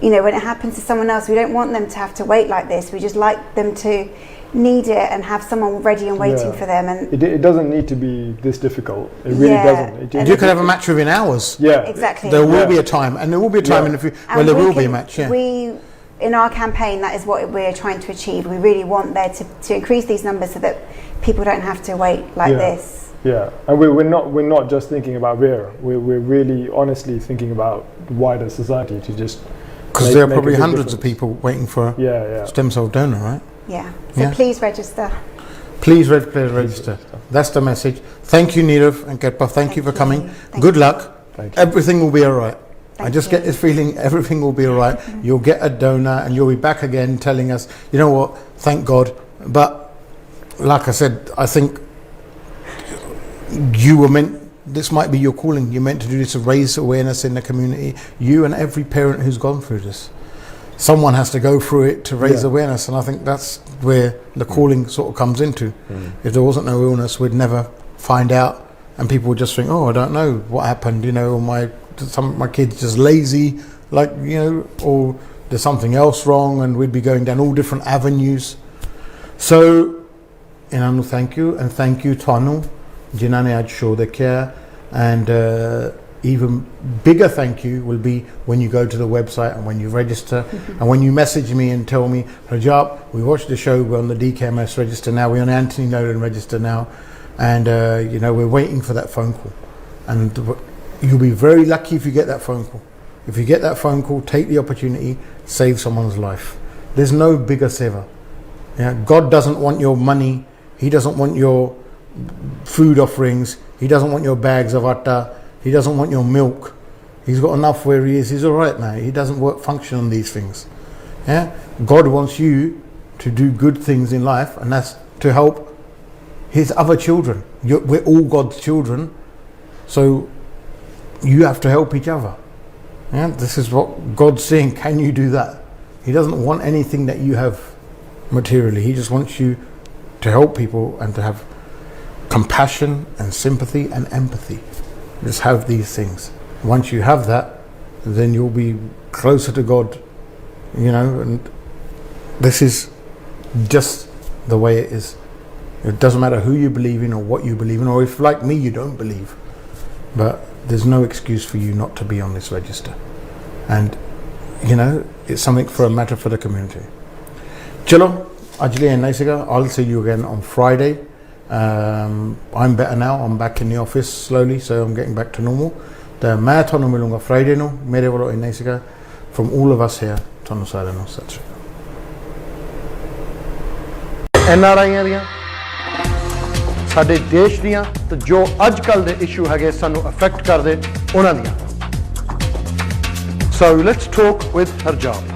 you know, when it happens to someone else, we don't want them to have to wait like this. We just like them to need it and have someone ready and waiting for them. And it doesn't need to be this difficult. It really doesn't. You could have a match within hours. Yeah, exactly. There will be a time, and there will be a time in the future when there will be a match. Yeah. We, in our campaign, that is what we're trying to achieve. We really want there to increase these numbers so that people don't have to wait like this. Yeah, and we're not just thinking about Veer. We're really honestly thinking about the wider society to just. Because there are probably hundreds of people waiting for a stem cell donor, right? Yeah. So please register. Please register. That's the message. Thank you, Nirav and Ketpa. Thank you for coming. Good luck. Everything will be all right. I just get this feeling everything will be all right. You'll get a donor and you'll be back again telling us, you know what, thank God. But like I said, I think you were meant, this might be your calling. You're meant to do this to raise awareness in the community. You and every parent who's gone through this. Someone has to go through it to raise awareness, and I think that's where the calling sort of comes into. If there wasn't no illness, we'd never find out, and people would just think, oh, I don't know what happened, you know, or some of my kids just lazy, like, you know, or there's something else wrong, and we'd be going down all different avenues. So, Inanu, thank you, and thank you, Tanu, Jinane Aj show the care, and even bigger thank you will be when you go to the website and when you register and when you message me and tell me, Harjap, we watched the show, we're on the DKMS register now, we're on Anthony Nolan register now, and you know, we're waiting for that phone call. And you'll be very lucky if you get that phone call. If you get that phone call, take the opportunity, save someone's life. There's no bigger saver. Yeah? God doesn't want your money, He doesn't want your food offerings, He doesn't want your bags of atta, He doesn't want your milk. He's got enough where He is. He's all right now. He doesn't function on these things. Yeah, God wants you to do good things in life, and that's to help His other children. We're all God's children, so you have to help each other. Yeah, this is what God's saying. Can you do that? He doesn't want anything that you have materially. He just wants you to help people and to have compassion and sympathy and empathy. Just have these things. Once you have that, then you'll be closer to God, you know. And this is just the way it is. It doesn't matter who you believe in or what you believe in, or if, like me, you don't believe, but there's no excuse for you not to be on this register. And you know, it's something for a matter for the community. Chalo, ajli and Naisiga, I'll see you again on Friday. I'm better now, I'm back in the office slowly, so I'm getting back to normal. The main thonu milunga Friday no, mere valo in Naisiga, from all of us here, thonu sare no sat. NRI ਦੀਆਂ ਸਾਡੇ ਦੇਸ਼ ਦੀਆਂ ਤੇ ਜੋ ਅੱਜ ਕੱਲ ਦੇ issue ਹੈਗੇ ਸਾਨੂੰ ਅਫੈਕਟ ਕਰਦੇ ਉਹਨਾਂ ਦੀਆਂ। So let's talk with Harjap.